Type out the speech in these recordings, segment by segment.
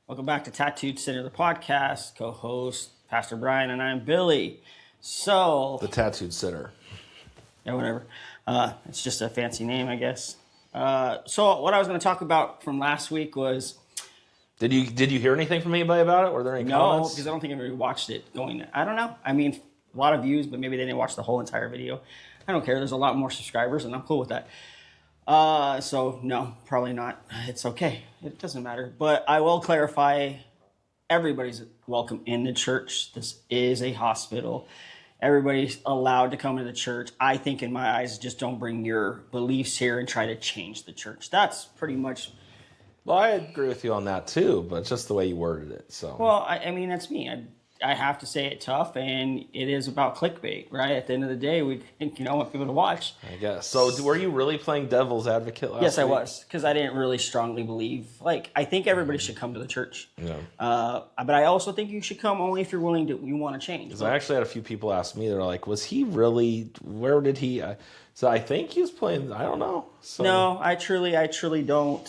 Welcome back to Tattooed Center, the podcast. Co-host Pastor Brian and I'm Billy. So The Tattooed Sitter. Yeah, whatever. It's just a fancy name, I guess. So what I was going to talk about from last week was Did you hear anything from anybody about it? Were there any no, comments? because I don't think anybody watched it. I don't know. I mean, a lot of views, but maybe they didn't watch the whole entire video. I don't care. There's a lot more subscribers, and I'm cool with that. So no, probably not. It's okay. It doesn't matter. But I will clarify, everybody's welcome in the church. This is a hospital. Everybody's allowed to come to the church. I think in my eyes, just don't bring your beliefs here and try to change the church. That's pretty much. Well, I agree with you on that too, but just the way you worded it. So. Well, I mean, that's me. I have to say it tough, and it is about clickbait, right? At the end of the day, we want people to watch. I guess. So were you really playing devil's advocate last week? Yes, I was, because I didn't really strongly believe. I think everybody should come to the church. Yeah. But I also think you should come only if you're willing to. You want to change. Because I actually had a few people ask me. They're like, "Was he really? Where did he?" So I think he was playing. I don't know. So. No, I truly don't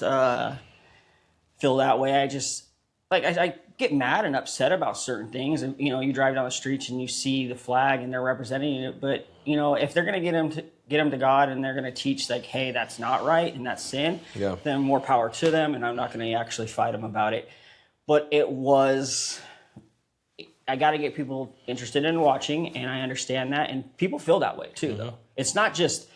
feel that way. I just I get mad and upset about certain things, and you drive down the streets and you see the flag and they're representing it, but if they're going to get them to God and they're going to teach hey, that's not right and that's sin, then more power to them, and I'm not going to actually fight them about it. But I got to get people interested in watching, and I understand that, and people feel that way too. Though it's not just.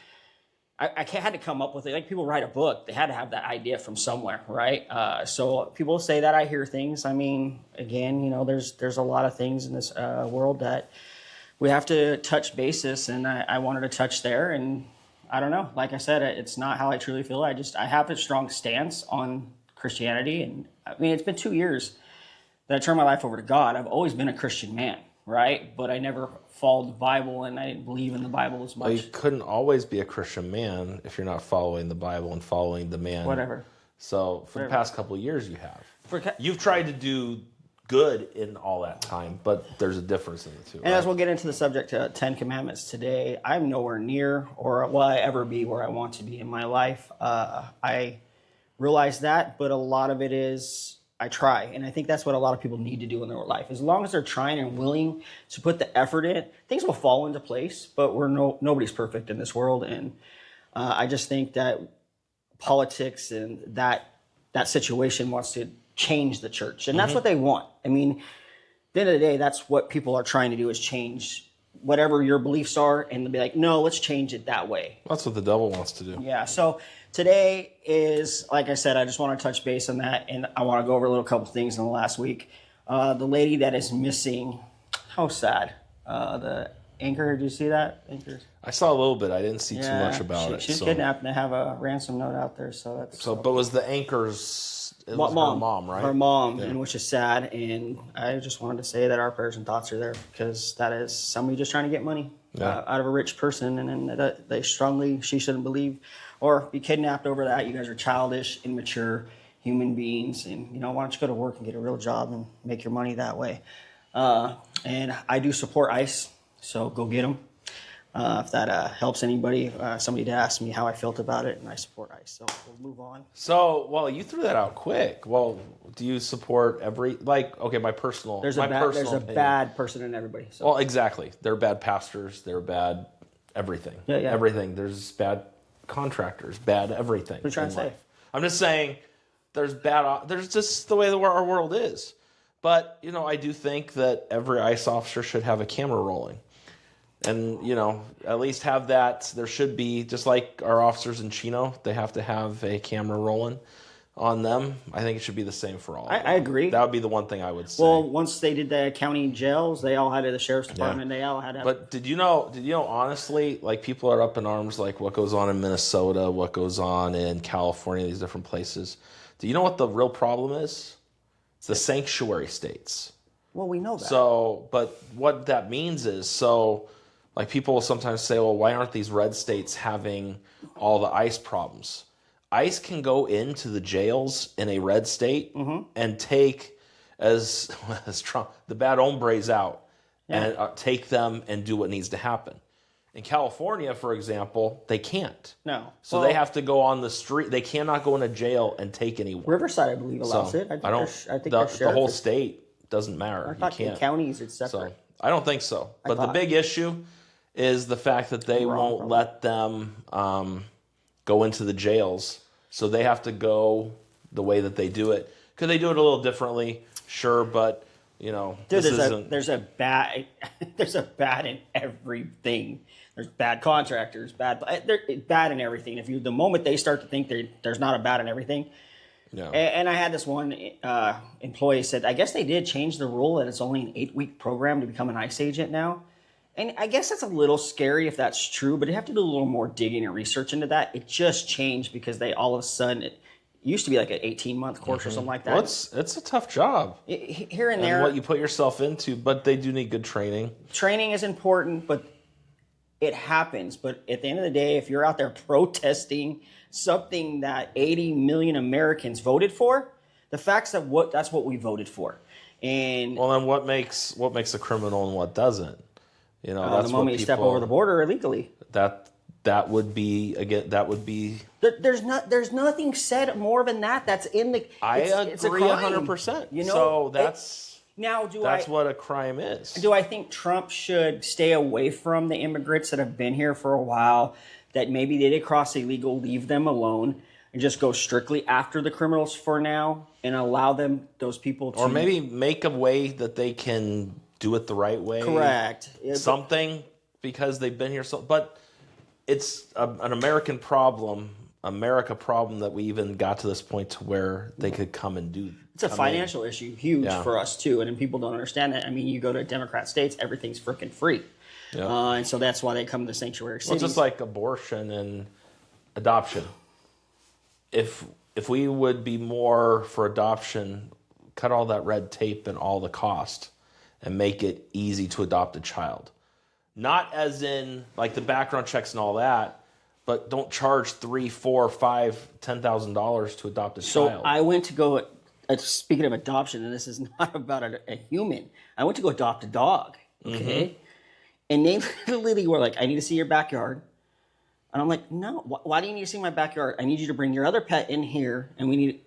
I had to come up with it. Like people write a book, they had to have that idea from somewhere, right? So people say that. I hear things. I mean, again, there's a lot of things in this world that we have to touch basis, and I wanted to touch there. And I don't know. Like I said, it's not how I truly feel. I have a strong stance on Christianity, and I mean, it's been 2 years that I turned my life over to God. I've always been a Christian man, right? But I never followed the Bible, and I didn't believe in the Bible as much. Well, you couldn't always be a Christian man if you're not following the Bible and following the man. Whatever. So for the past couple of years, you have. You've tried to do good in all that time, but there's a difference in the two. And as we'll get into the subject of 10 Commandments today, I'm nowhere near or will I ever be where I want to be in my life. I realize that, but a lot of it is I try, and I think that's what a lot of people need to do in their life. As long as they're trying and willing to put the effort in, things will fall into place. But nobody's perfect in this world, and I just think that politics and that situation wants to change the church, and that's what they want. I mean, at the end of the day, that's what people are trying to do, is change whatever your beliefs are, and they'll be like, no, let's change it that way. That's what the devil wants to do. Yeah, so today is, like I said, I just want to touch base on that, and I want to go over a couple things in the last week. The lady that is missing, how sad. The anchor, did you see that? I saw a little bit. I didn't see too much about it. She's kidnapped, and they have a ransom note out there, so that's... But was the anchor's... It was her mom, right? Her mom, and which is sad, and I just wanted to say that our prayers and thoughts are there, because that is somebody just trying to get money out of a rich person, and then she shouldn't believe or be kidnapped over that. You guys are childish, immature human beings, and why don't you go to work and get a real job and make your money that way? And I do support ICE, so go get them. If that helps anybody, somebody did ask me how I felt about it, and I support ICE. So we'll move on. So, well, you threw that out quick. Well, do you support my personal? There's a bad person in everybody. So. Well, exactly. They're bad pastors. They're bad everything. Yeah. Everything. There's bad contractors. Bad everything. What are you trying to say? I'm just saying, there's just the way our world is. But I do think that every ICE officer should have a camera rolling. And, at least have that. There should be, just like our officers in Chino, they have to have a camera rolling on them. I think it should be the same for all. I agree. That would be the one thing I would say. Well, once they did the county jails, they all had the sheriff's department. Yeah. They all had to have... But did you know, honestly, people are up in arms, what goes on in Minnesota, what goes on in California, these different places. Do you know what the real problem is? It's the sanctuary states. Well, we know that. So, but what that means is, people will sometimes say, well, why aren't these red states having all the ICE problems? ICE can go into the jails in a red state and take as Trump, the bad hombres out and take them and do what needs to happen. In California, for example, they can't. No. So they have to go on the street. They cannot go into jail and take anyone. Riverside, I believe, allows it. I think the whole state doesn't matter. I thought in counties it's separate. So I don't think so. But the big issue is the fact that they won't let them go into the jails. So they have to go the way that they do it. Could they do it a little differently? Sure, but there's a bad in everything. There's bad contractors, bad in everything. The moment they start to think there's not a bad in everything. Yeah. And I had this one employee said, I guess they did change the rule that it's only an 8-week program to become an ICE agent now. And I guess that's a little scary if that's true, but you have to do a little more digging and research into that. It just changed because they all of a sudden, it used to be like an 18-month course or something like that. Well, it's a tough job. Here and there. What you put yourself into, but they do need good training. Training is important, but it happens. But at the end of the day, if you're out there protesting something that 80 million Americans voted for, the fact's that that's what we voted for. And well, then what makes a criminal and what doesn't? That's the moment you step over the border illegally. That would be again. That would be. There's nothing said more than that. That's in the. I agree 100%. So that's what a crime is. Do I think Trump should stay away from the immigrants that have been here for a while, that maybe they did cross illegal, leave them alone, and just go strictly after the criminals for now, and allow those people to, or maybe make a way that they can do it the right way. Correct. Something because they've been here but it's an America problem that we even got to this point to where they could come and do. It's a financial issue, huge for us too, and people don't understand that. I mean, you go to Democrat states, everything's freaking free, and so that's why they come to sanctuary cities. Well, just like abortion and adoption. If we would be more for adoption, cut all that red tape and all the cost, and make it easy to adopt a child. Not as in like the background checks and all that, but don't charge $3,000, $4,000, $5,000, $10,000 to adopt a child. So I went to go. Speaking of adoption, and this is not about a human. I went to go adopt a dog. Okay, and they literally were like, "I need to see your backyard," and I'm like, "No, why do you need to see my backyard? I need you to bring your other pet in here, and we need."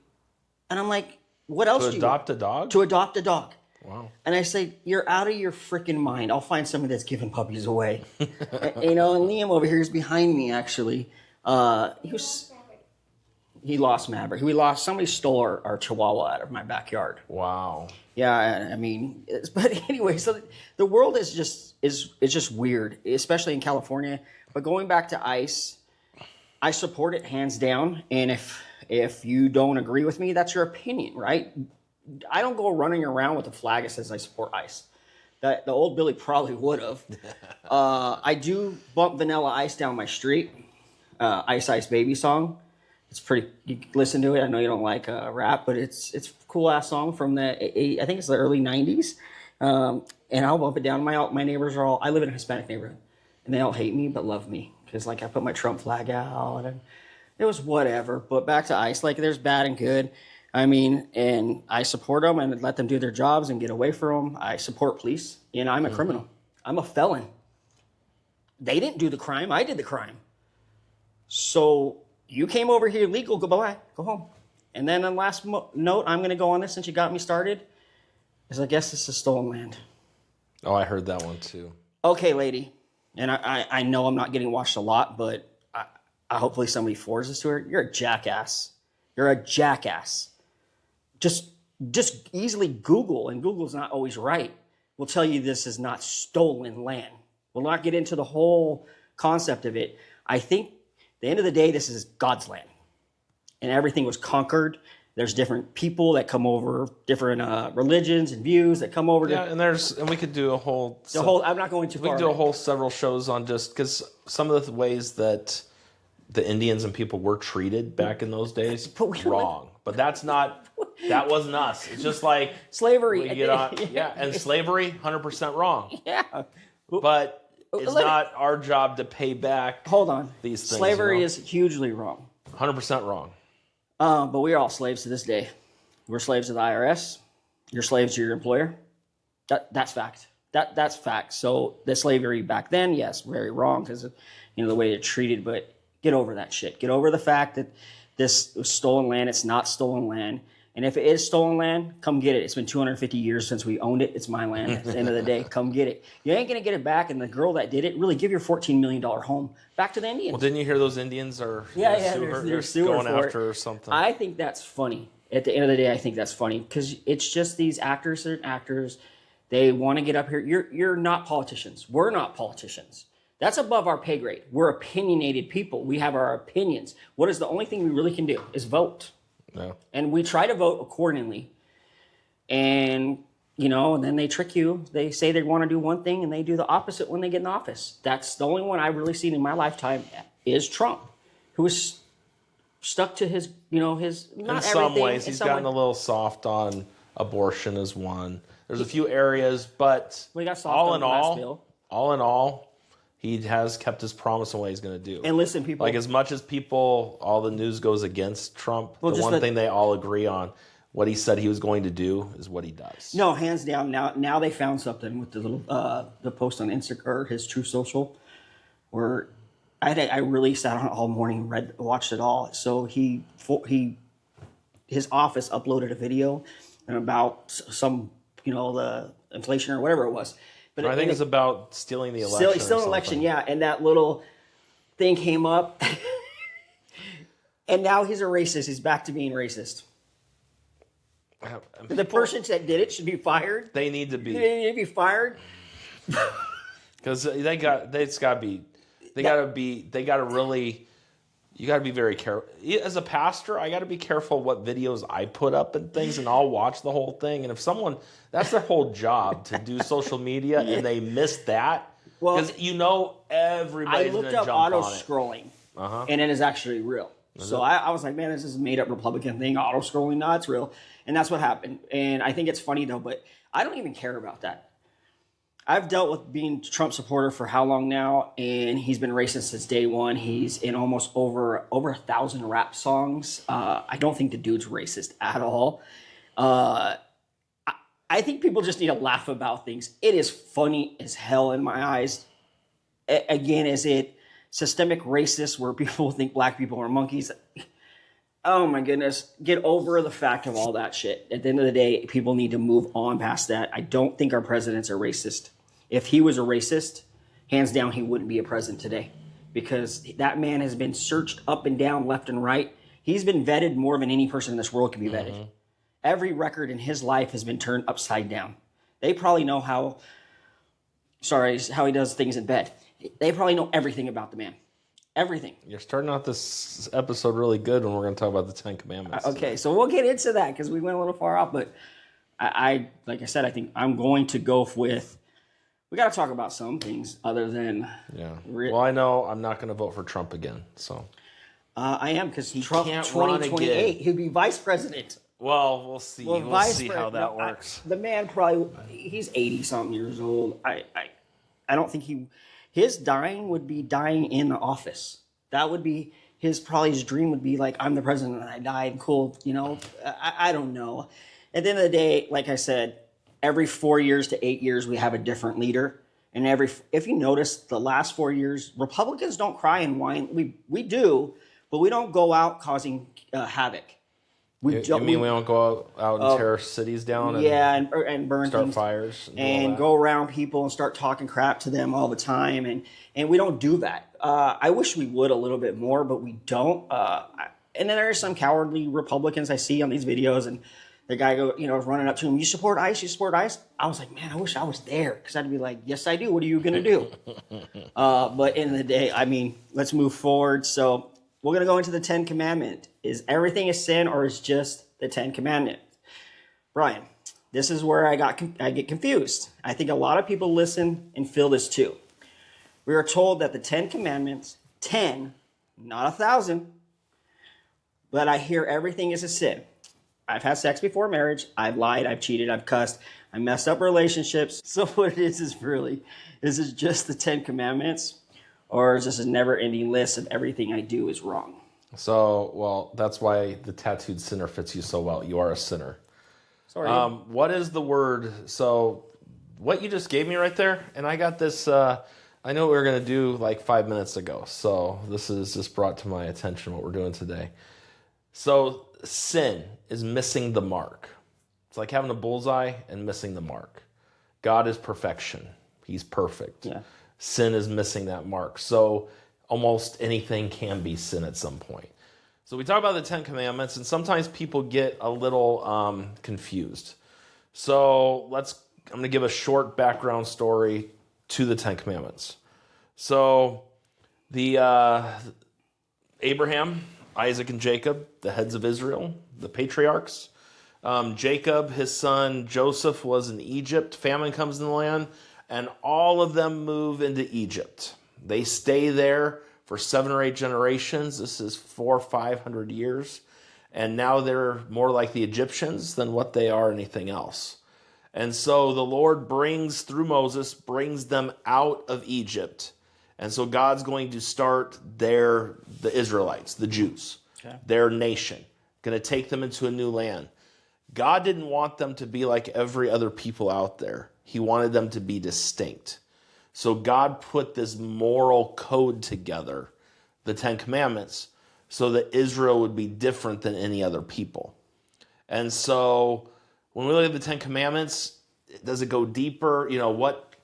And I'm like, "What else? To adopt a dog? To adopt a dog." Wow. And I say, you're out of your freaking mind. I'll find somebody that's giving puppies away. And Liam over here is behind me, actually. He lost Maverick. Somebody stole our Chihuahua out of my backyard. Wow. Yeah, I mean, but anyway, so the world is just weird, especially in California. But going back to ICE, I support it hands down. And if you don't agree with me, that's your opinion, right? I don't go running around with a flag that says I support ICE. The old Billy probably would have. I do bump Vanilla Ice down my street. Ice Ice Baby song. It's pretty. You can listen to it. I know you don't like rap, but it's a cool ass song from I think it's the early '90s. And I'll bump it down. My neighbors are all. I live in a Hispanic neighborhood, and they all hate me but love me because I put my Trump flag out and it was whatever. But back to ICE. There's bad and good. I mean, and I support them and let them do their jobs and get away from them. I support police, and I'm a criminal. I'm a felon. They didn't do the crime. I did the crime. So you came over here legal. Go bye. Go home. And then on last note, I'm going to go on this since you got me started, is I guess this is stolen land. Oh, I heard that one too. Okay, lady. And I know I'm not getting watched a lot, but I hopefully somebody forwards this to her. You're a jackass. You're a jackass. Just easily Google, and Google's not always right, will tell you this is not stolen land. We'll not get into the whole concept of it. I think at the end of the day, this is God's land. And everything was conquered. There's different people that come over, different religions and views that come over. And we could do a whole... I'm not going too far. We could do several shows on just... Because some of the ways that the Indians and people were treated back in those days, wrong. But that's not... That wasn't us. It's just like slavery. And slavery, 100% wrong. Yeah, but it's not our job to pay back. Hold on, these things. Slavery is hugely wrong. 100% wrong. But we are all slaves to this day. We're slaves to the IRS. You're slaves to your employer. That's fact. That's fact. So the slavery back then, yes, very wrong because the way they're treated. But get over that shit. Get over the fact that this was stolen land. It's not stolen land. And if it is stolen land, come get it. It's been 250 years since we owned it. It's my land. At the end of the day, come get it. You ain't going to get it back. And the girl that did it, really give your $14 million home back to the Indians. Well, didn't you hear those Indians are they're suing going for after her or something? I think that's funny. At the end of the day, I think that's funny because it's just these actors and actors. They want to get up here. You're not politicians. We're not politicians. That's above our pay grade. We're opinionated people. We have our opinions. What is the only thing we really can do is vote. No. And we try to vote accordingly. And, and then they trick you. They say they want to do one thing and they do the opposite when they get in office. That's the only one I've really seen in my lifetime is Trump, who is stuck to his, his, not in some everything. ways, he's gotten a little soft on abortion as one. There's a few areas, but all in all, he has kept his promise on what he's going to do. And listen, people. Like, as much as all the news goes against Trump, the one thing they all agree on, what he said he was going to do is what he does. No, hands down. Now they found something with the little the post on Instagram or his True Social, where I really sat on it all morning, watched it all. So his office uploaded a video about some the inflation or whatever it was. But I think it's about stealing the election. Stealing the election, yeah. And that little thing came up. And now he's a racist. He's back to being racist. The person that did it should be fired. They need to be. They need to be fired. Because they got to really. You got to be very careful. As a pastor, I got to be careful what videos I put up and things, and I'll watch the whole thing. And if someone, that's their whole job to do social media, and they miss that, because everybody's going to jump on it. I looked up auto-scrolling, and it is actually real. So I was like, man, this is a made-up Republican thing, auto-scrolling. No, it's real. And that's what happened. And I think it's funny, though, but I don't even care about that. I've dealt with being a Trump supporter for how long now, and he's been racist since day one. He's in almost over 1,000 rap songs. I don't think the dude's racist at all. I think people just need to laugh about things. It is funny as hell in my eyes. Again, is it systemic racist where people think black people are monkeys? Oh my goodness. Get over the fact of all that shit. At the end of the day, people need to move on past that. I don't think our presidents are racist. If he was a racist, hands down, he wouldn't be a president today, because that man has been searched up and down, left and right. He's been vetted more than any person in this world can be vetted. Mm-hmm. Every record in his life has been turned upside down. They probably know how he does things in bed. They probably know everything about the man. Everything. You're starting out this episode really good when we're going to talk about the Ten Commandments. Okay, so we'll get into that because we went a little far off. But I like I said, I think I'm going to go with. We got to talk about some things other than. Yeah. Well, I know I'm not going to vote for Trump again. So. I am, because Trump 2028, he'll be vice president. Well, we'll see. We'll see how that works. The man he's 80-something years old. I don't think his dying would be dying in the office. That would be his dream would be like, I'm the president and I died. Cool. I don't know. At the end of the day, like I said, every 4 years to 8 years, we have a different leader. And if you notice, the last 4 years, Republicans don't cry and whine. We do, but we don't go out causing havoc. You mean we don't go out and tear cities down? And burn start things, fires and go around people and start talking crap to them all the time, and we don't do that. I wish we would a little bit more, but we don't. And then there are some cowardly Republicans I see on these videos, and the guy running up to him, you support ICE? You support ICE? I was like, man, I wish I was there, because I'd be like, yes, I do. What are you gonna do? But in the day, let's move forward. So we're gonna go into the 10 Commandments. Is everything a sin, or is just the 10 Commandments? Brian, this is where I get confused. I think a lot of people listen and feel this too. We are told that the 10 Commandments, 10, not 1,000, but I hear everything is a sin. I've had sex before marriage. I've lied. I've cheated. I've cussed. I messed up relationships. So what it is this just the 10 Commandments, or is this a never-ending list of everything I do is wrong? So, well, that's why the tattooed sinner fits you so well. You are a sinner. Sorry. What is the word? So what you just gave me right there, and I got this, I know what we were going to do like 5 minutes ago, so this is just brought to my attention what we're doing today. So sin is missing the mark. It's like having a bullseye and missing the mark. God is perfection. He's perfect. Yeah. Sin is missing that mark. So almost anything can be sin at some point. So we talk about the 10 Commandments, and sometimes people get a little confused. So I'm going to give a short background story to the 10 Commandments. So the Abraham, Isaac, and Jacob, the heads of Israel, the patriarchs. Jacob, his son Joseph, was in Egypt. Famine comes in the land, and all of them move into Egypt. They stay there for 7 or 8 generations. This is 400 or 500 years. And now they're more like the Egyptians than what they are anything else. And so the Lord through Moses, brings them out of Egypt. And so God's going to start the Israelites, the Jews, their nation, going to take them into a new land. God didn't want them to be like every other people out there. He wanted them to be distinct. So God put this moral code together, the 10 Commandments, so that Israel would be different than any other people. And so when we look at the 10 Commandments, does it go deeper? You know, what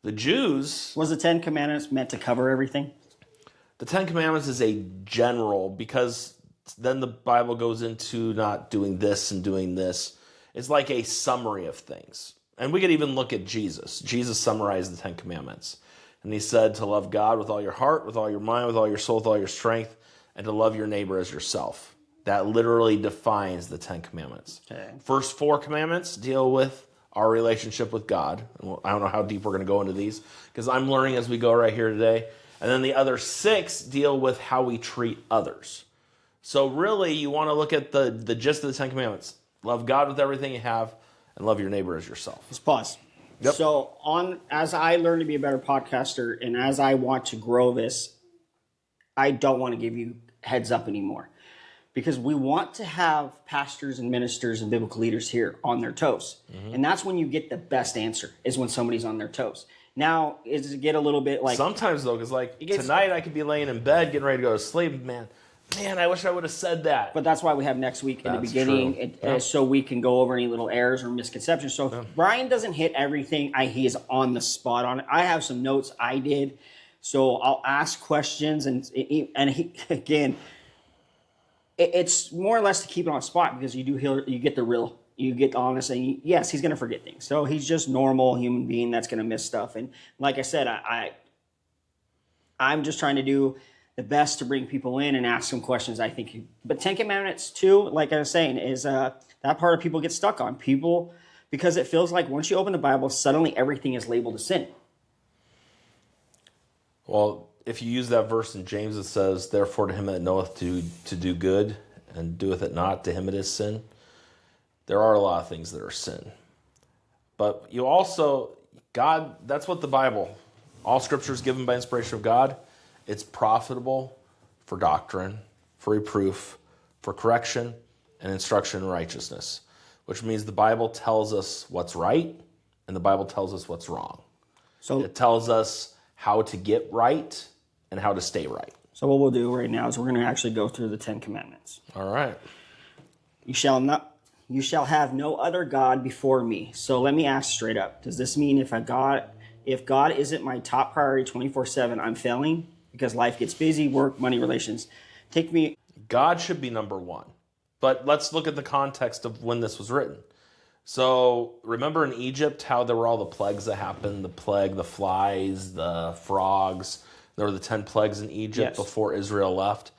the Jews... Was the 10 Commandments meant to cover everything? The 10 Commandments is a general, because then the Bible goes into not doing this and doing this. It's like a summary of things. And we could even look at Jesus. Jesus summarized the 10 Commandments. And he said to love God with all your heart, with all your mind, with all your soul, with all your strength, and to love your neighbor as yourself. That literally defines the 10 Commandments. Okay. First 4 commandments deal with our relationship with God. I don't know how deep we're going to go into these, because I'm learning as we go right here today. And then the other 6 deal with how we treat others. So really, you want to look at the gist of the 10 Commandments. Love God with everything you have, and love your neighbor as yourself. Let's pause. Yep. So as I learn to be a better podcaster, and as I want to grow this, I don't want to give you heads up anymore. Because we want to have pastors and ministers and biblical leaders here on their toes. Mm-hmm. And that's when you get the best answer, is when somebody's on their toes. Now, does it get a little bit like... Sometimes, though, because tonight I could be laying in bed getting ready to go to sleep. Man, I wish I would have said that. But that's why we have next week in the beginning, so we can go over any little errors or misconceptions. So if Brian doesn't hit everything, he is on the spot on it. I have some notes I did, so I'll ask questions, and again... It's more or less to keep it on spot, because you get the real, you get honest, and yes, he's going to forget things. So he's just normal human being that's going to miss stuff. And like I said, I'm just trying to do the best to bring people in and ask some questions. I think, but 10 Commandments too, like I was saying, is that part of people get stuck on people, because it feels like once you open the Bible, suddenly everything is labeled a sin. Well, if you use that verse in James, it says, therefore to him that knoweth to do good and doeth it not, to him it is sin. There are a lot of things that are sin. But you also, God, that's what the Bible, all scripture is given by inspiration of God. It's profitable for doctrine, for reproof, for correction, and instruction in righteousness, which means the Bible tells us what's right, and the Bible tells us what's wrong. So it tells us how to get right and how to stay right. So what we'll do right now is we're going to actually go through the 10 Commandments. All right. You shall have no other God before me. So let me ask straight up. Does this mean if God isn't my top priority 24/7, I'm failing because life gets busy, work, money, relations? God should be number one. But let's look at the context of when this was written. So remember in Egypt how there were all the plagues that happened, the flies, the frogs. There were the 10 plagues in Egypt before Israel left.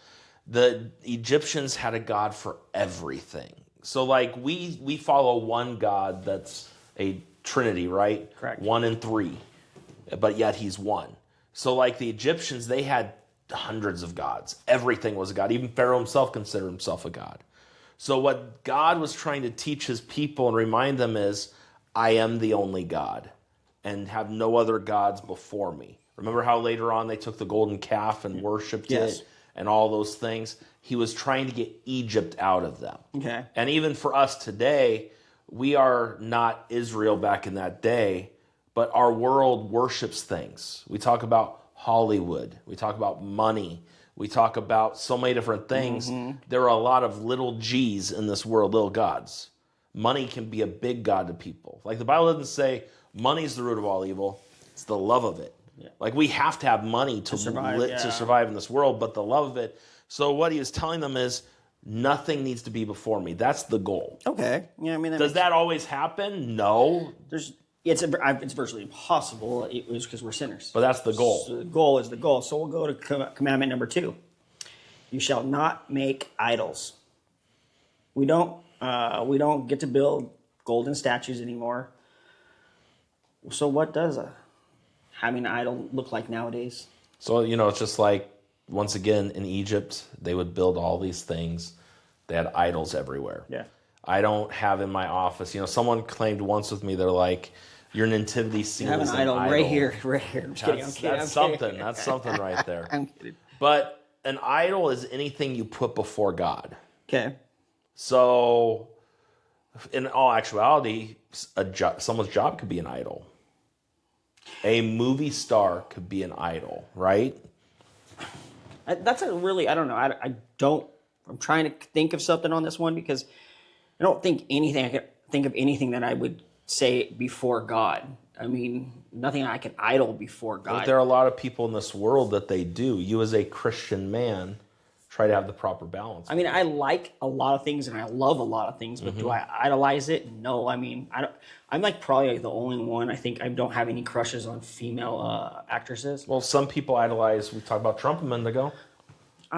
The Egyptians had a God for everything. So like we follow one God that's a Trinity, right? Correct. 1 and 3, but yet he's one. So like the Egyptians, they had hundreds of gods. Everything was a god. Even Pharaoh himself considered himself a god. So what God was trying to teach his people and remind them is, I am the only God and have no other gods before me. Remember how later on they took the golden calf and worshipped it and all those things? He was trying to get Egypt out of them. Okay. And even for us today, we are not Israel back in that day, but our world worships things. We talk about Hollywood. We talk about money. We talk about so many different things. There are a lot of little G's in this world, little gods. Money can be a big god to people. Like the Bible doesn't say money's the root of all evil. It's the love of it. Yeah. Like we have to have money to survive in this world, but the love of it. So what he is telling them is nothing needs to be before me. That's the goal. Okay. Yeah, I mean, does that always happen? No. It's virtually impossible. It was because we're sinners. But that's the goal. So the goal is the goal. So we'll go to commandment number 2. You shall not make idols. We don't get to build golden statues anymore. So what does having an idol look like nowadays? So, it's just like, once again, in Egypt, they would build all these things. They had idols everywhere. Yeah. I don't have in my office, someone claimed once with me, they're like, your nativity scene is an idol. Right here. I'm kidding. That's something. That's something right there. I'm kidding. But an idol is anything you put before God. Okay. So, in all actuality, someone's job could be an idol. A movie star could be an idol, right? That's a really, I don't know. I'm trying to think of something on this one because I don't think I could think of anything that I would say before God. I mean, nothing I can idol before God. But there are a lot of people in this world that they do. You as a Christian man, try to have the proper balance. I mean, I like a lot of things and I love a lot of things, but do I idolize it? No. I mean, I'm like probably the only one. I think I don't have any crushes on female actresses. Well, some people idolize. We talked about Trump a minute ago.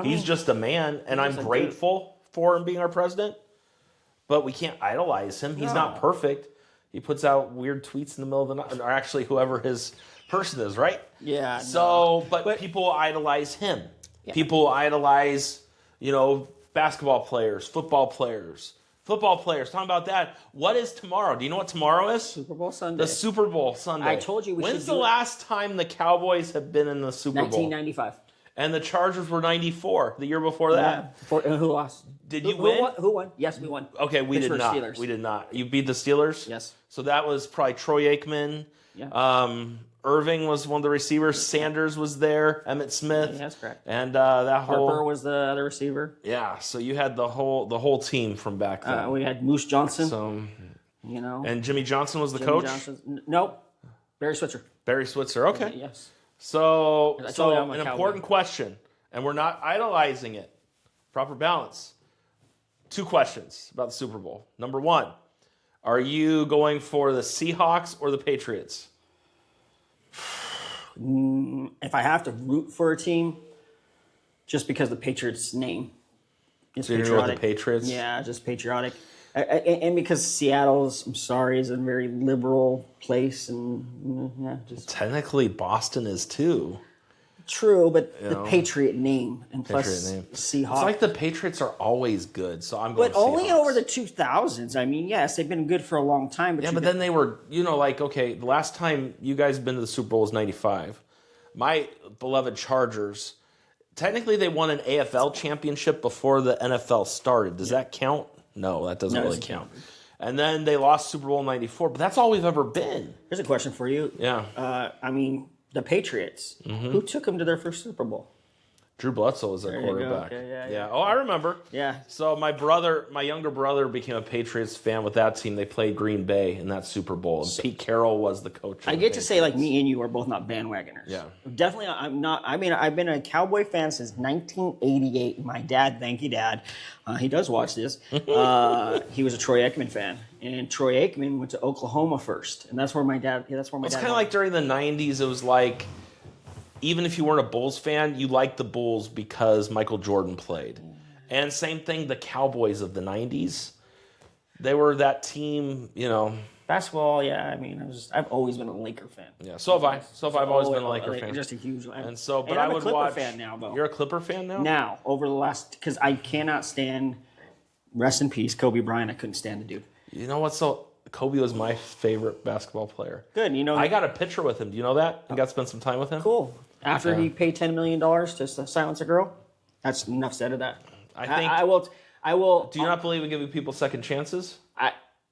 He's just a man, and I'm grateful for him being our president. But we can't idolize him. He's not perfect. He puts out weird tweets in the middle of the night, or actually whoever his person is, right? Yeah. So, but people idolize him. Yeah. People idolize, basketball players, football players. Football players, talking about that. What is tomorrow? Do you know what tomorrow is? Super Bowl Sunday. The Super Bowl Sunday. I told you When's the last time the Cowboys have been in the Super Bowl? 1995. And the Chargers were 94, the year before that. Who lost? Did you win? Who won? Yes, we won. Okay, we did not. Steelers. We did not. You beat the Steelers? Yes. So that was probably Troy Aikman. Yeah. Irving was one of the receivers. Sanders was there. Emmitt Smith. Yeah, that's correct. And Harper was the other receiver. Yeah. So you had the whole team from back then. We had Moose Johnson. So, And Jimmy Johnson was the coach. Nope. Barry Switzer. Barry Switzer. Okay. Yes. So an important question, and we're not idolizing it. Proper balance. 2 questions about the Super Bowl. Number 1, are you going for the Seahawks or the Patriots? If I have to root for a team, just because the Patriots name. It's so you're with the Patriots? Yeah, just patriotic. And because Seattle's, I'm sorry, is a very liberal place, and just technically Boston is too. True, but the Patriot name and plus Seahawks. It's like the Patriots are always good, so I'm going. But only over the 2000s. I mean, yes, they've been good for a long time. But but then they were, the last time you guys been to the Super Bowl was '95. My beloved Chargers. Technically, they won an AFL championship before the NFL started. Does that count? No, that doesn't really count. And then they lost Super Bowl '94, but that's all we've ever been. Here's a question for you. Yeah. The Patriots. Who took them to their first Super Bowl? Drew Bledsoe was their quarterback. Okay, yeah. Oh, I remember. Yeah. So my younger brother became a Patriots fan with that team. They played Green Bay in that Super Bowl, and Pete Carroll was the coach. I get to say, like, me and you are both not bandwagoners. Yeah. Definitely, I'm not. I mean, I've been a Cowboy fan since 1988. My dad, thank you, Dad. He does watch this. He was a Troy Aikman fan, and Troy Aikman went to Oklahoma first, and that's where my dad. Yeah, that's where my dad. It's kind of like during the '90s. It was like, even if you weren't a Bulls fan, you liked the Bulls because Michael Jordan played. And same thing, the Cowboys of the '90s. They were that team, Basketball, yeah. I mean, I've always been a Laker fan. Yeah, so have I. I've always been a Laker fan. Just a huge one. And so, but I'm I would a Clipper watch. fan now, though. You're a Clipper fan now? Now, over the last, because I cannot stand. Rest in peace, Kobe Bryant. I couldn't stand the dude. You know what? So Kobe was my favorite basketball player. Good, I got a picture with him. Do you know that? I got to spend some time with him. Cool. After he paid $10 million to silence a girl, that's enough said of that. I think. I will. Do you not believe in giving people second chances?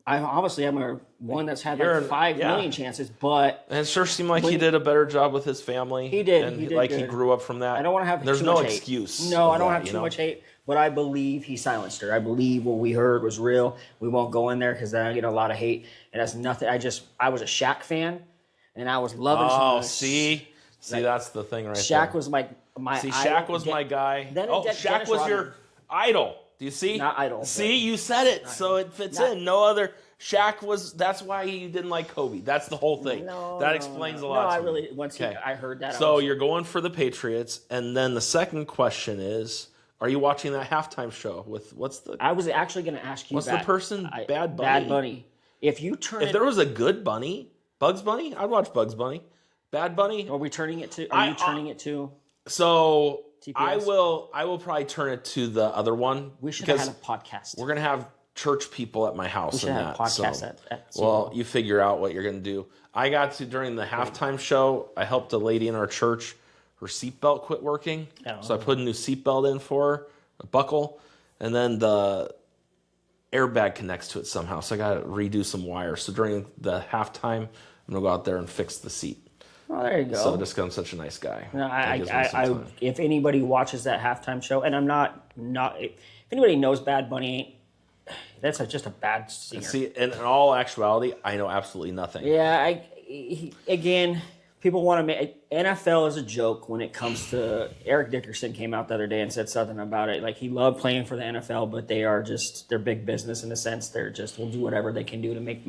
I obviously am one that's had You're like 5 yeah. million chances, but And it sure seemed like he did a better job with his family. He did. And He did like good. he grew up from that. I don't want to have There's too no much hate. excuse. No, I don't that, have too much hate, but I believe he silenced her. I believe what we heard was real. We won't go in there because then I get a lot of hate, and that's nothing. I was a Shaq fan, and I was loving. Oh, see, that's the thing right there. Shaq was my See, idol. Shaq was my guy. Then Shaq Dennis was Rodman. your idol. Do you see? Not idol. See, you said it, so it fits in. No other. Shaq was. That's why you didn't like Kobe. That's the whole thing. That explains a lot. No, I to me. really I heard that. So you're going for the Patriots, and then the second question is: are you watching that halftime show with I was actually going to ask you. What's the person? Bad Bunny. Bad Bunny. If there was a good Bunny, Bugs Bunny, I'd watch Bugs Bunny. Bad Bunny. Are we turning it to? Are you turning it to? So TPS? I will probably turn it to the other one. We should have had a podcast. We're gonna have church people at my house. We should have a podcast at well, you figure out what you're gonna do. I got to during the halftime show. I helped a lady in our church. Her seatbelt quit working, so I put a new seatbelt in for her, a buckle, and then the airbag connects to it somehow. So I got to redo some wires. So during the halftime, I'm gonna go out there and fix the seat. Oh, there you go. So just 'cause I'm such a nice guy. No, if anybody watches that halftime show, and I'm not, if anybody knows Bad Bunny, that's just a bad singer. See, in all actuality, I know absolutely nothing. Yeah, again, people want to make NFL is a joke when it comes to. Eric Dickerson came out the other day and said something about it. Like he loved playing for the NFL, but they're big business in the sense they're will do whatever they can do to make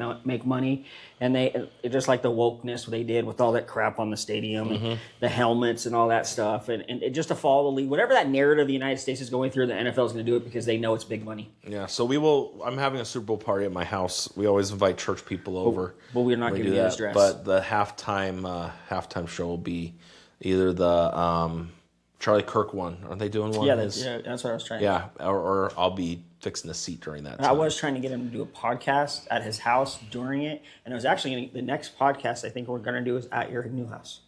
money, and it's just like the wokeness they did with all that crap on the stadium and the helmets and all that stuff, and just to follow the league, whatever that narrative the United States is going through, the NFL is going to do it because they know it's big money. Yeah, so we will. I'm having a Super Bowl party at my house. We always invite church people over, but we're not going to get his dress. But the halftime show will be either the Charlie Kirk one. Are they doing one? Yeah, that's what I was trying. Yeah, or I'll be fixing the seat during that time. I was trying to get him to do a podcast at his house during it, and it was actually the next podcast I think we're going to do is at your new house.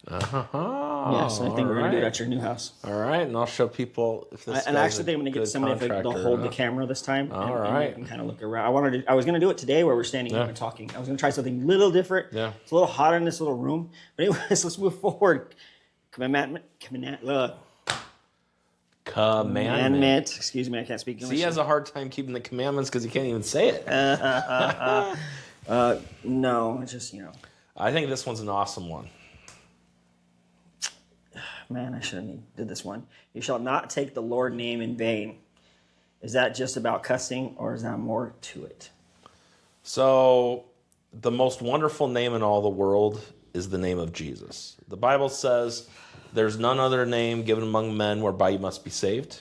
Yes, I think we're going to do it at your new house. All right, and I'll show people if this. And I actually think I'm going to get somebody to hold the camera this time. All right, and kind of look around. I was going to do it today where we're standing up and talking. I was going to try something a little different. Yeah, it's a little hot in this little room. But anyways, let's move forward. Commandment. Excuse me, I can't speak English. So he has a hard time keeping the commandments because he can't even say it. No, it's just I think this one's an awesome one. Man, I should have did this one. You shall not take the Lord name in vain. Is that just about cussing, or is that more to it? So, the most wonderful name in all the world is the name of Jesus. The Bible says, there's none other name given among men whereby you must be saved.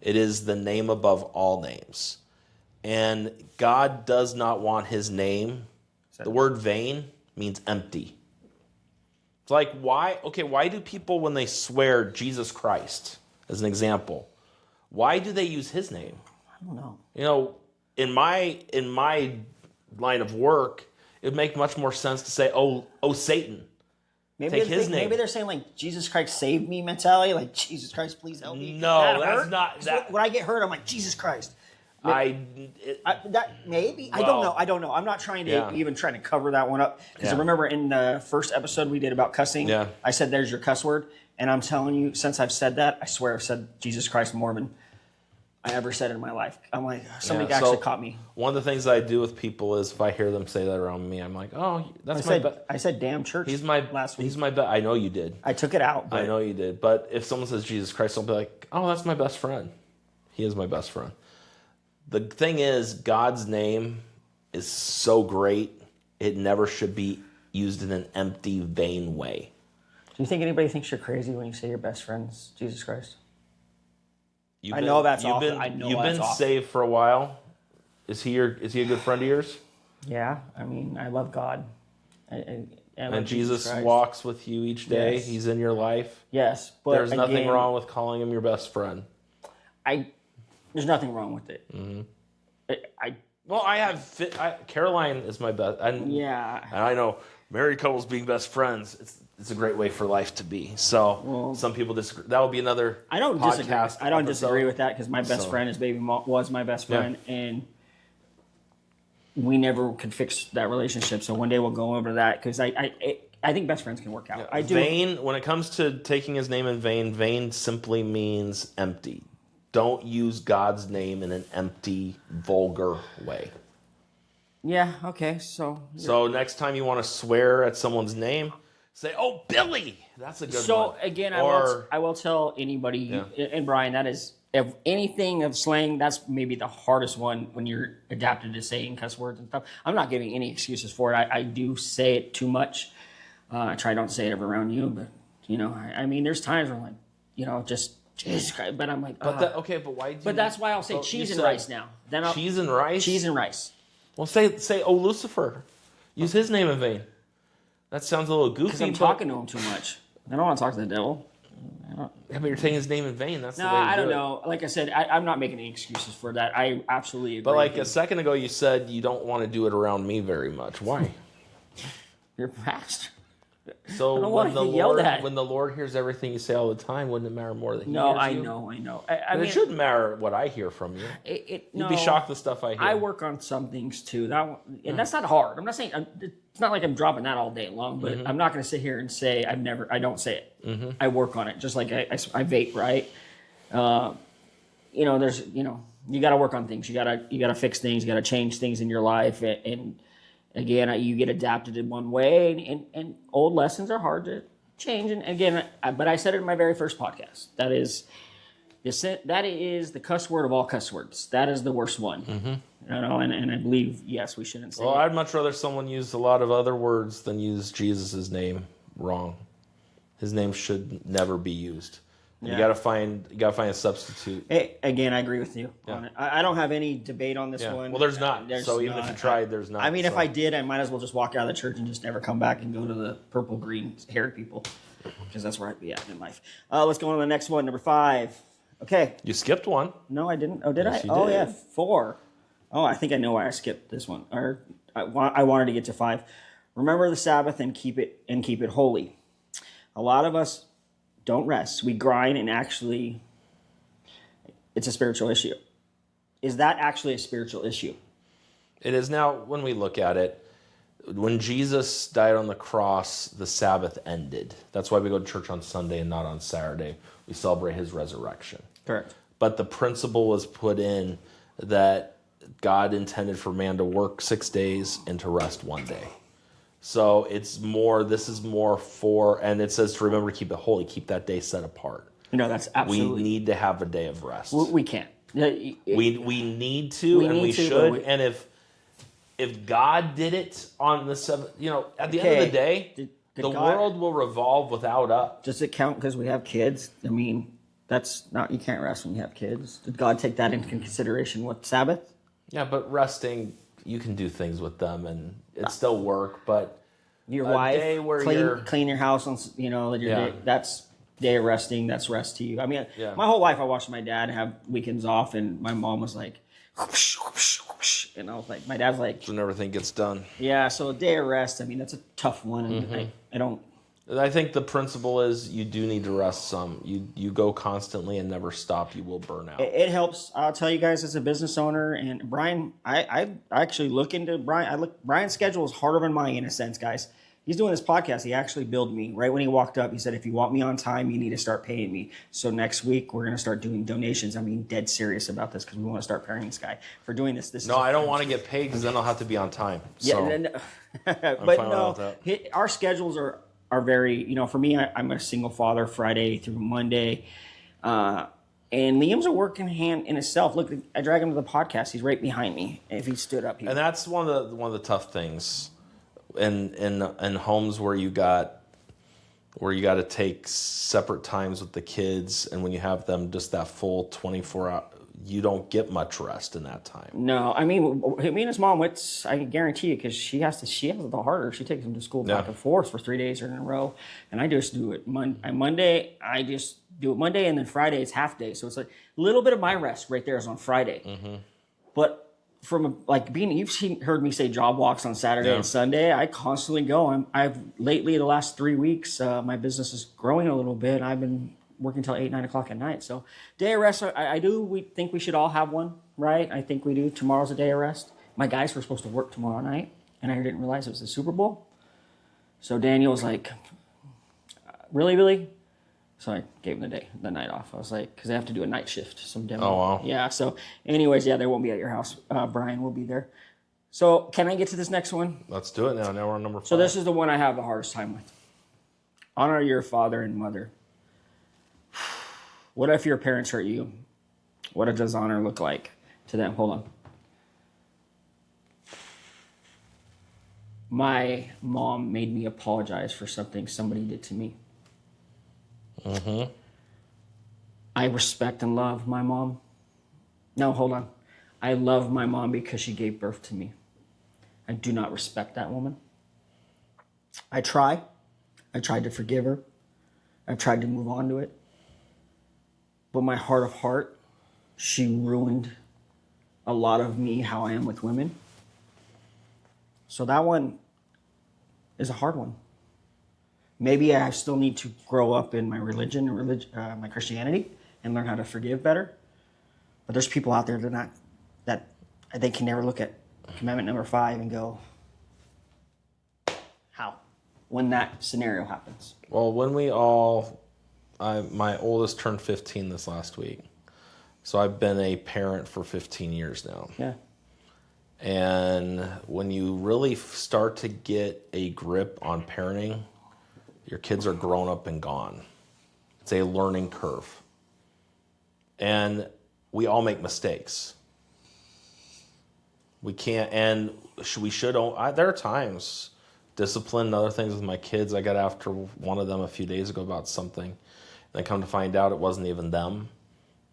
It is the name above all names. And God does not want his name. The word vain means empty. It's like, why do people, when they swear Jesus Christ, as an example, why do they use his name? I don't know. In my line of work, it would make much more sense to say, oh Satan. Take his name. Maybe they're saying like Jesus Christ save me mentality, like Jesus Christ please help me. No, that's not that. When I get hurt, I'm like Jesus Christ. Maybe I don't know. I'm not trying to even trying to cover that one up because I remember in the first episode we did about cussing. Yeah. I said there's your cuss word, and I'm telling you, since I've said that, I swear I've said Jesus Christ more than I ever said in my life. I'm like somebody actually caught me. One of the things I do with people is if I hear them say that around me, I'm like, oh, that's I said damn church. Last week. He's my I know you did. I took it out. I know you did. But if someone says Jesus Christ, I'll be like, oh, that's my best friend. He is my best friend. The thing is, God's name is so great, it never should be used in an empty, vain way. Do you think anybody thinks you're crazy when you say your best friend's Jesus Christ? You've been saved for a while. Is he a good friend of yours? Yeah, I mean, I love God. And Jesus walks with you each day. Yes. He's in your life. Yes, but there's nothing wrong with calling him your best friend. There's nothing wrong with it. Mm-hmm. Caroline is my best. And I know married couples being best friends. It's a great way for life to be. So some people disagree. That would be another. I don't disagree with that because my best friend, his baby mom, was my best friend, and we never could fix that relationship. So one day we'll go over that because I think best friends can work out. I do. Vain, when it comes to taking his name in vain, vain simply means empty. Don't use God's name in an empty, vulgar way. Yeah, okay, so next time you want to swear at someone's name, say, "Oh, Billy." That's a good one. So again, I will tell anybody, and Brian, that is, if anything of slang, that's maybe the hardest one when you're adapted to saying cuss words and stuff. I'm not giving any excuses for it. I do say it too much. I try not to say it ever around you, but I mean, there's times where I'm like, just Jesus Christ, but I'm like, but why? But that's why I'll say cheese and rice now. Then I'll, cheese and rice. Cheese and rice. Well, say, "Oh, Lucifer." Use his name in vain. That sounds a little goofy. Because I'm talking to him too much. I don't want to talk to the devil. Yeah, but you're taking his name in vain. That's the way I to don't do know. Like I said, I'm not making any excuses for that. I absolutely agree. But like a second ago, you said you don't want to do it around me very much. Why? You're a pastor. So I don't want to get yelled at. When the Lord hears everything you say all the time, wouldn't it matter more that He hears you? I know. I mean, it shouldn't matter what I hear from you. You'd be shocked the stuff I hear. I work on some things too. And that's not hard. I'm not saying it's not like I'm dropping that all day long. But I'm not going to sit here and say I don't say it. I work on it, just like I vape, right? There's you got to work on things. You got to fix things. You got to change things in your life and again, you get adapted in one way, and old lessons are hard to change. And again, but I said it in my very first podcast. That is the cuss word of all cuss words. That is the worst one. And I believe, yes, we shouldn't say it. I'd much rather someone use a lot of other words than use Jesus' name wrong. His name should never be used. Yeah. You gotta find a substitute. Again, I agree with you on it. I don't have any debate on this one. Well, there's not. So even if you tried, there's not. I mean, if I did, I might as well just walk out of the church and just never come back and go to the purple green haired people, because that's where I'd be at in life. Let's go on to the next one, number 5. Okay. You skipped one. No, I didn't. Oh, did yes, I? You oh, did. yeah, 4. Oh, I think I know why I skipped this one. Or I wanted to get to 5. Remember the Sabbath and keep it holy. A lot of us don't rest. We grind, and actually, it's a spiritual issue. Is that actually a spiritual issue? It is now. When we look at it, when Jesus died on the cross, the Sabbath ended. That's why we go to church on Sunday and not on Saturday. We celebrate his resurrection. Correct. But the principle was put in that God intended for man to work 6 days and to rest 1 day. So this is more for, and it says to remember to keep it holy, keep that day set apart. That's absolutely. We need to have a day of rest. We can't. We need to, and we should. And if God did it on the 7th, at the end of the day, the world will revolve without us. Does it count because we have kids? I mean, you can't rest when you have kids. Did God take that into consideration with Sabbath? Yeah, but resting, you can do things with them, and it's still work. But your wife clean your house on day, that's day of resting. That's rest to you. I mean, my whole life I watched my dad have weekends off, and my mom was like, whoosh, whoosh, whoosh, and I was like, my dad's like, when everything gets done. Yeah, so a day of rest. I mean, that's a tough one, and I don't. I think the principle is you do need to rest some. You go constantly and never stop. You will burn out. It helps. I'll tell you guys, as a business owner, and Brian, I actually look into Brian. Brian's schedule is harder than mine in a sense, guys. He's doing this podcast. He actually billed me right when he walked up. He said, if you want me on time, you need to start paying me. So next week, we're going to start doing donations. I'm being dead serious about this because we want to start paying this guy for doing this. No, I don't want to get paid because then I'll have to be on time. So. Yeah, but no, our schedules are very, for me, I'm a single father Friday through Monday. And Liam's a working hand in itself. Look, I drag him to the podcast. He's right behind me. If he stood up, and that's one of the tough things in homes where you got to take separate times with the kids, and when you have them just that full 24 hour, you don't get much rest in that time. No, I mean, me and his mom, I can guarantee you, because she has it the harder. She takes him to school back and forth for 3 days in a row, and I just do it Monday. I just do it Monday, and then Friday it's half day. So it's like a little bit of my rest right there is on Friday. But from you've heard me say job walks on Saturday and Sunday. I constantly go. I've lately the last 3 weeks, my business is growing a little bit. I've been working till 8, 9 o'clock at night. So day of rest, we think we should all have one, right? I think we do. Tomorrow's a day of rest. my guys were supposed to work tomorrow night, and I didn't realize it was the Super Bowl. So Daniel was like, really, Billy? So I gave him the night off. I was like, because I have to do a night shift. Some demo. Oh, wow. Yeah, so anyways, yeah, they won't be at your house. Brian will be there. So can I get to this next one? Let's do it now. Now we're on number 5. So this is the one I have the hardest time with. Honor your father and mother. What if your parents hurt you? What does honor look like to them? Hold on. My mom made me apologize for something somebody did to me. Mm-hmm. I respect and love my mom. No, hold on. I love my mom because she gave birth to me. I do not respect that woman. I tried to forgive her. I've tried to move on to it. But my heart of heart, she ruined a lot of me, how I am with women. So that one is a hard one. Maybe I still need to grow up in my religion, my Christianity, and learn how to forgive better. But there's people out there that they can never look at commandment number 5 and go, how? When that scenario happens. Well, when my oldest turned 15 this last week. So I've been a parent for 15 years now. Yeah. And when you really start to get a grip on parenting, your kids are grown up and gone. It's a learning curve. And we all make mistakes. We can't, and there are times, discipline and other things with my kids. I got after one of them a few days ago about something. And I come to find out it wasn't even them.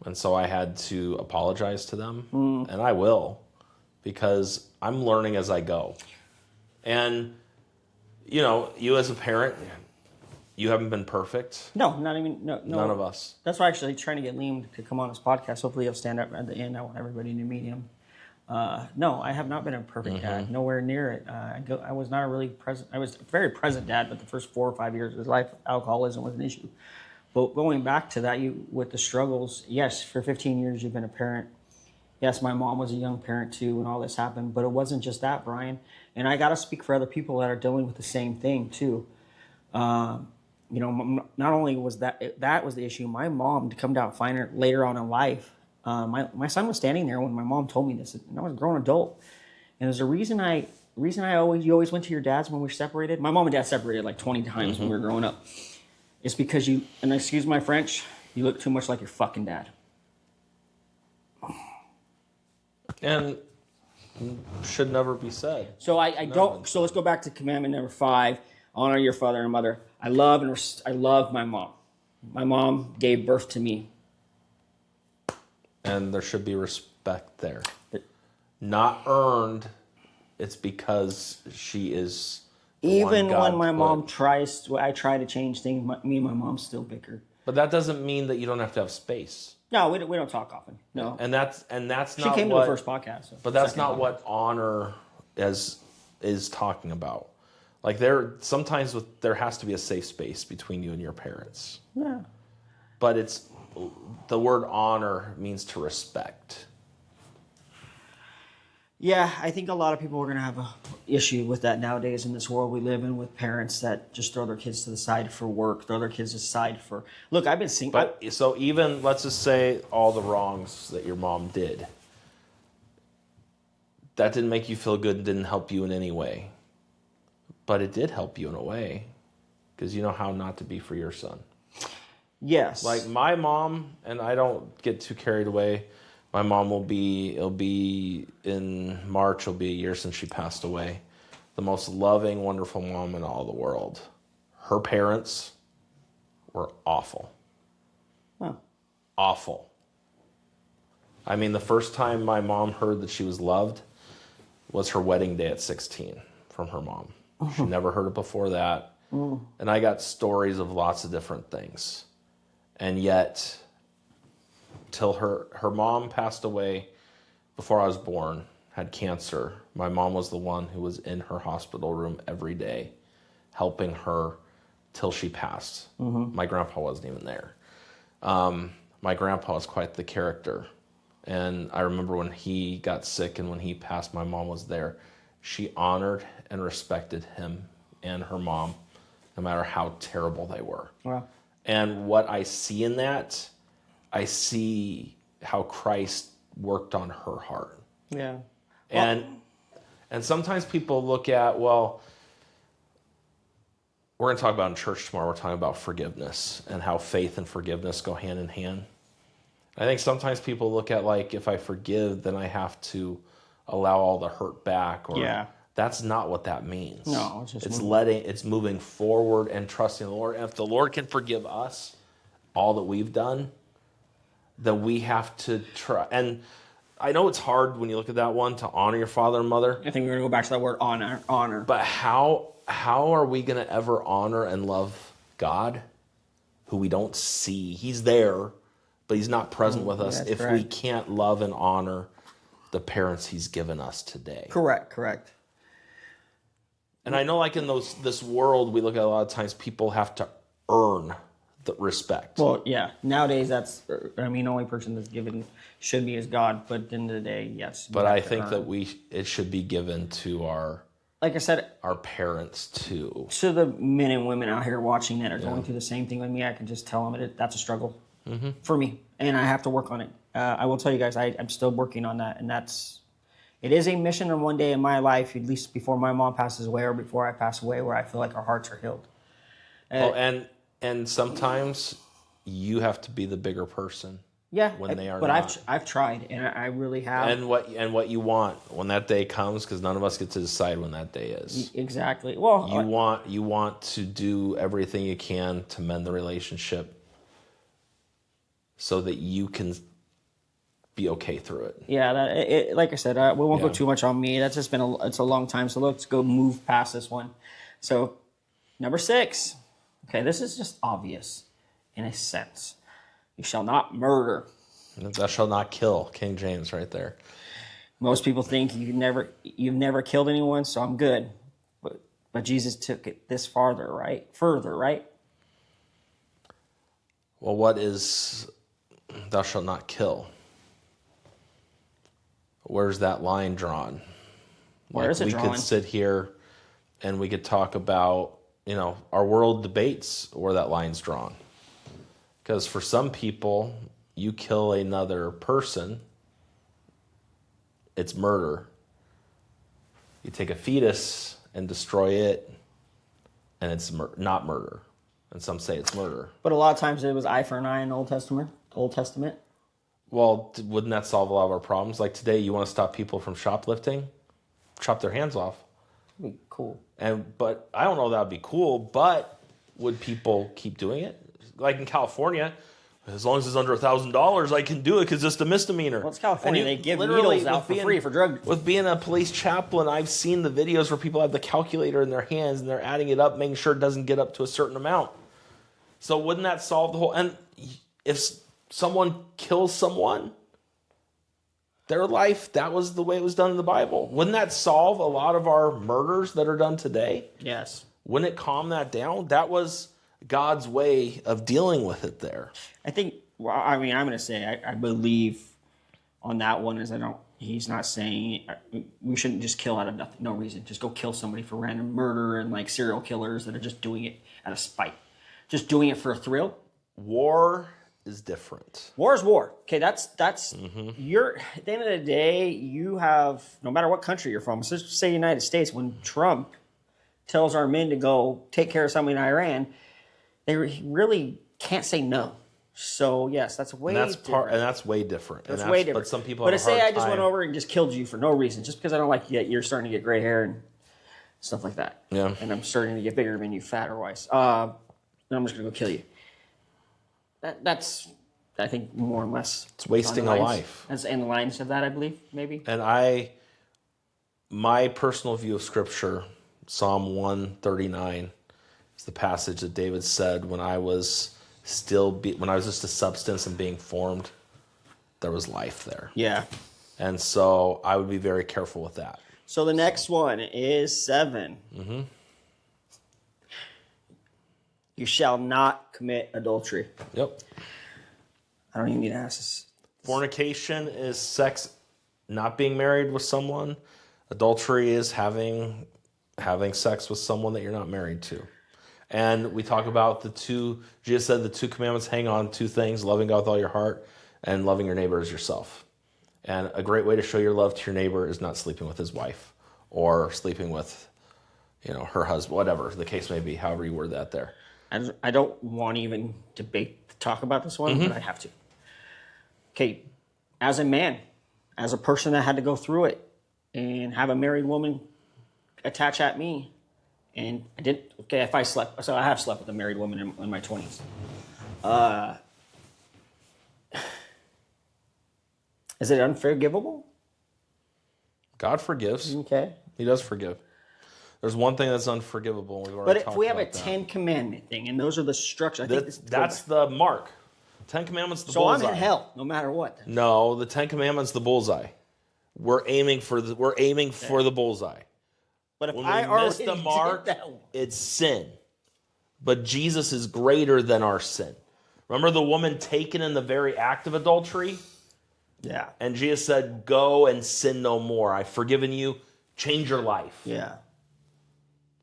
And so I had to apologize to them. And I will, because I'm learning as I go. And, you as a parent, you haven't been perfect. No, not even, no. None of us. That's why I'm actually trying to get Liam to come on this podcast. Hopefully he'll stand up at the end. I want everybody to meet him. No, I have not been a perfect dad. Nowhere near it. I was not a really present. I was a very present dad, but the first 4 or 5 years of his life, alcoholism was an issue. But going back to that, with the struggles, yes, for 15 years you've been a parent. Yes, my mom was a young parent too when all this happened, but it wasn't just that, Brian. And I got to speak for other people that are dealing with the same thing too. Not only was that was the issue, my mom, to come down and find her later on in life, my son was standing there when my mom told me this, and I was a grown adult. And there's a reason you always went to your dad's when we were separated. My mom and dad separated like 20 times when we were growing up. It's because and excuse my French, you look too much like your fucking dad. And should never be said. So I don't. So let's go back to commandment number 5: honor your father and mother. I love my mom. My mom gave birth to me. And there should be respect there. Not earned. It's because she is. Even when my mom I try to change things. Me and my mom still bicker. But that doesn't mean that you don't have to have space. No, we don't talk often. No, and that's not. She came to the first podcast, but that's not what honor is talking about. Like there has to be a safe space between you and your parents. Yeah. But the word honor means to respect. Yeah, I think a lot of people are going to have an issue with that nowadays in this world we live in, with parents that just throw their kids to the side for work, throw their kids aside for... Look, I've been seeing... But so even, let's just say all the wrongs that your mom did, that didn't make you feel good and didn't help you in any way. But it did help you in a way, because you know how not to be for your son. Yes. Like my mom, and I don't get too carried away... My mom it'll be in March, it'll be a year since she passed away. The most loving, wonderful mom in all the world. Her parents were awful. Huh. Awful. I mean, the first time my mom heard that she was loved was her wedding day at 16 from her mom. She never heard it before that. And I got stories of lots of different things. And yet... till her mom passed away before I was born, had cancer. My mom was the one who was in her hospital room every day, helping her till she passed. My grandpa wasn't even there. My grandpa was quite the character. And I remember when he got sick and when he passed, my mom was there. She honored and respected him and her mom, no matter how terrible they were. Wow. And what I see in that, I see how Christ worked on her heart. Yeah. And sometimes people look at, well, we're going to talk about in church tomorrow, we're talking about forgiveness and how faith and forgiveness go hand in hand. I think sometimes people look at, like, if I forgive, then I have to allow all the hurt back. Or Yeah. That's not what that means. No, it's moving forward and trusting the Lord. And if the Lord can forgive us all that we've done, then we have to try. And I know it's hard when you look at that one, to honor your father and mother. I think we're going to go back to that word honor. But how are we going to ever honor and love God, who we don't see? He's there, but he's not present with us if we can't love and honor the parents he's given us today. Correct. And I know, like, in this world, we look at a lot of times people have to earn the respect. Well, yeah. Nowadays, only person that's given should be is God. But at the end of the day, yes. But I think that it should be given to like I said, our parents too. To the men and women out here watching that are going through the same thing with me, I can just tell them that's a struggle for me, and I have to work on it. I will tell you guys, I'm still working on that, and it is a mission. And one day in my life, at least before my mom passes away or before I pass away, where I feel like our hearts are healed. And sometimes you have to be the bigger person. Yeah, when they are. But not. I've tried, and I really have. And what you want when that day comes, because none of us get to decide when that day is. Exactly. Well, you want to do everything you can to mend the relationship, so that you can be okay through it. Yeah, like I said, we won't go too much on me. That's just it's a long time. So let's go move past this one. So, number 6. Okay, this is just obvious, in a sense. You shall not murder. Thou shalt not kill. King James, right there. Most people think you've never killed anyone, so I'm good. But Jesus took it this further, right? Well, what is thou shalt not kill? Where's that line drawn? Where is it drawn? We could sit here and we could talk about, our world debates where that line's drawn. Because for some people, you kill another person, it's murder. You take a fetus and destroy it, and it's not murder. And some say it's murder. But a lot of times it was eye for an eye in the Old Testament. Well, wouldn't that solve a lot of our problems? Like today, you want to stop people from shoplifting? Chop their hands off. That'd be cool. But I don't know if that would be cool, but would people keep doing it? Like in California, as long as it's under $1,000, I can do it because it's a misdemeanor. Well, it's California. They give needles out for free for drug. With being a police chaplain, I've seen the videos where people have the calculator in their hands and they're adding it up, making sure it doesn't get up to a certain amount. So wouldn't that solve the whole... And if someone kills someone, their life, that was the way it was done in the Bible. Wouldn't that solve a lot of our murders that are done today? Yes. Wouldn't it calm that down? That was God's way of dealing with it there. I think, I'm going to say, I believe on that one is he's not saying we shouldn't just kill out of nothing, no reason. Just go kill somebody for random murder and like serial killers that are just doing it out of spite. Just doing it for a thrill. War is different. War is war. Okay, that's you're at the end of the day, you have, no matter what country you're from, so let's say United States, when Trump tells our men to go take care of somebody in Iran, they really can't say no. So yes, that's way different. And that's way different. That's way different. But some people have a hard say I just time. went over and just killed you for no reason, just because I don't like you yet. You're starting to get gray hair and stuff like that. Yeah. And I'm starting to get bigger than you, fat or wise. And I'm just gonna go kill you. That's I think more or less. It's wasting a life. That's in the lines of that, I believe, maybe. And my personal view of Scripture, Psalm 139, is the passage that David said, when I was just a substance and being formed, there was life there. Yeah. And so I would be very careful with that. So the next one is 7. Mm-hmm. You shall not commit adultery. Yep. I don't even need to ask this. Fornication is sex not being married with someone. Adultery is having sex with someone that you're not married to. And we talk about Jesus said the 2 commandments hang on 2 things, loving God with all your heart and loving your neighbor as yourself. And a great way to show your love to your neighbor is not sleeping with his wife or sleeping with, her husband, whatever the case may be, however you word that there. I don't want to even talk about this one, but I have to. Okay, as a man, as a person that had to go through it and have a married woman attach at me, and I didn't, if I slept, so I have slept with a married woman in my 20s. Is it unforgivable? God forgives. Okay. He does forgive. There's one thing that's unforgivable. But if we have a 10 commandment thing, and those are the structures, I think that's the mark. 10 commandments, the bullseye. So I'm in hell, no matter what. No, the 10 commandments, the bullseye. We're aiming for the bullseye. But if when I we already miss the mark, did that one, it's sin. But Jesus is greater than our sin. Remember the woman taken in the very act of adultery? yeah, And Jesus said, go and sin no more. I've forgiven you. Change your life. yeah,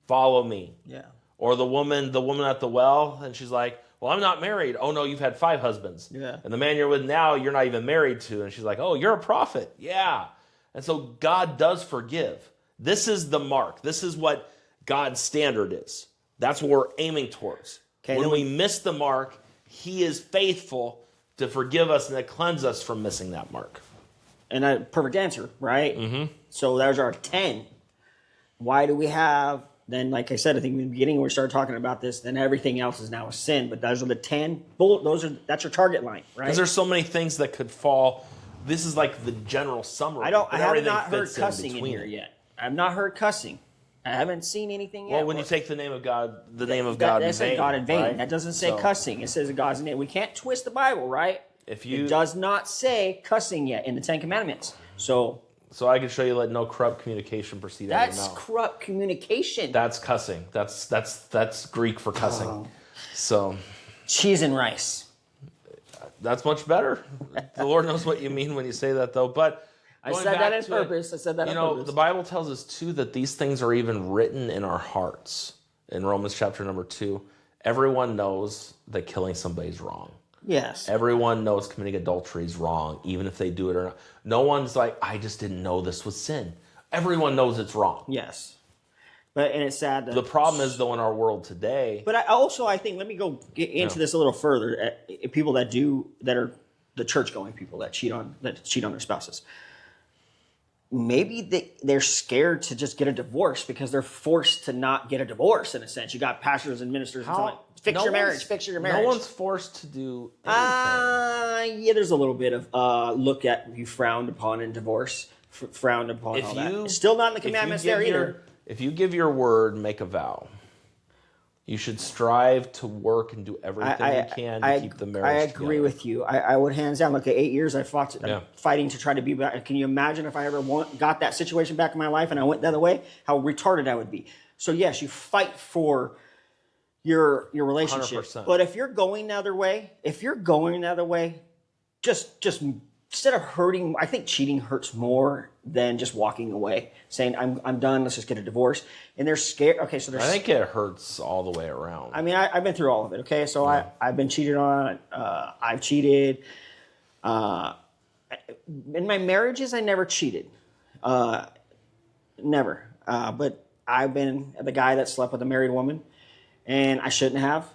Follow me. yeah. Or the woman at the well, and she's like, well, I'm not married. Oh, no, you've had 5 husbands. Yeah. And the man you're with now, you're not even married to. And she's like, oh, you're a prophet. Yeah. And so God does forgive. This is the mark. This is what God's standard is. That's what we're aiming towards. Okay, when we miss the mark, he is faithful to forgive us and to cleanse us from missing that mark. And a perfect answer, right? Mm-hmm. So there's our 10. Why do we have, then like I said, I think in the beginning when we started talking about this, then everything else is now a sin. But those are the 10. That's your target line, right? Because there's so many things that could fall. This is like the general summary. I have not heard cussing in here yet. I've not heard cussing. I haven't seen anything yet. Well, when you take the name of God, God in vain. God in vain. Right? That doesn't say cussing. It says God's name. We can't twist the Bible, right? It does not say cussing yet in the 10 Commandments. So I can show you let no corrupt communication proceed out of your mouth. That's corrupt communication. That's cussing. That's Greek for cussing. Oh. So cheese and rice. That's much better. The Lord knows what you mean when you say that, though. But I said that on purpose. The Bible tells us, too, that these things are even written in our hearts. In Romans chapter number 2, everyone knows that killing somebody is wrong. Yes. Everyone knows committing adultery is wrong, even if they do it or not. No one's like, I just didn't know this was sin. Everyone knows it's wrong. Yes. And it's sad. The problem is, though, in our world today. But I think, let me get into this a little further. People that are the church-going people that cheat on their spouses. Maybe they're scared to just get a divorce because they're forced to not get a divorce, in a sense. You got pastors and ministers telling, fix your marriage. No one's forced to do anything. Yeah, there's a little bit of look at you frowned upon in divorce, frowned upon all that. It's still not in the commandments there either. If you give your word, make a vow. You should strive to work and do everything you can to keep the marriage I agree with you. I would hands down. Look, at 8 years, I'm fighting to try to be back. Can you imagine if I ever got that situation back in my life and I went the other way? How retarded I would be. So yes, you fight for your relationship. 100%. But if you're going the other way, just instead of hurting, I think cheating hurts more than just walking away, saying I'm done. Let's just get a divorce. And they're scared. Okay, so I think it hurts all the way around. I mean, I've been through all of it. Okay, so I've been cheated on. I've cheated. In my marriages, I never cheated. Never. But I've been the guy that slept with a married woman, and I shouldn't have.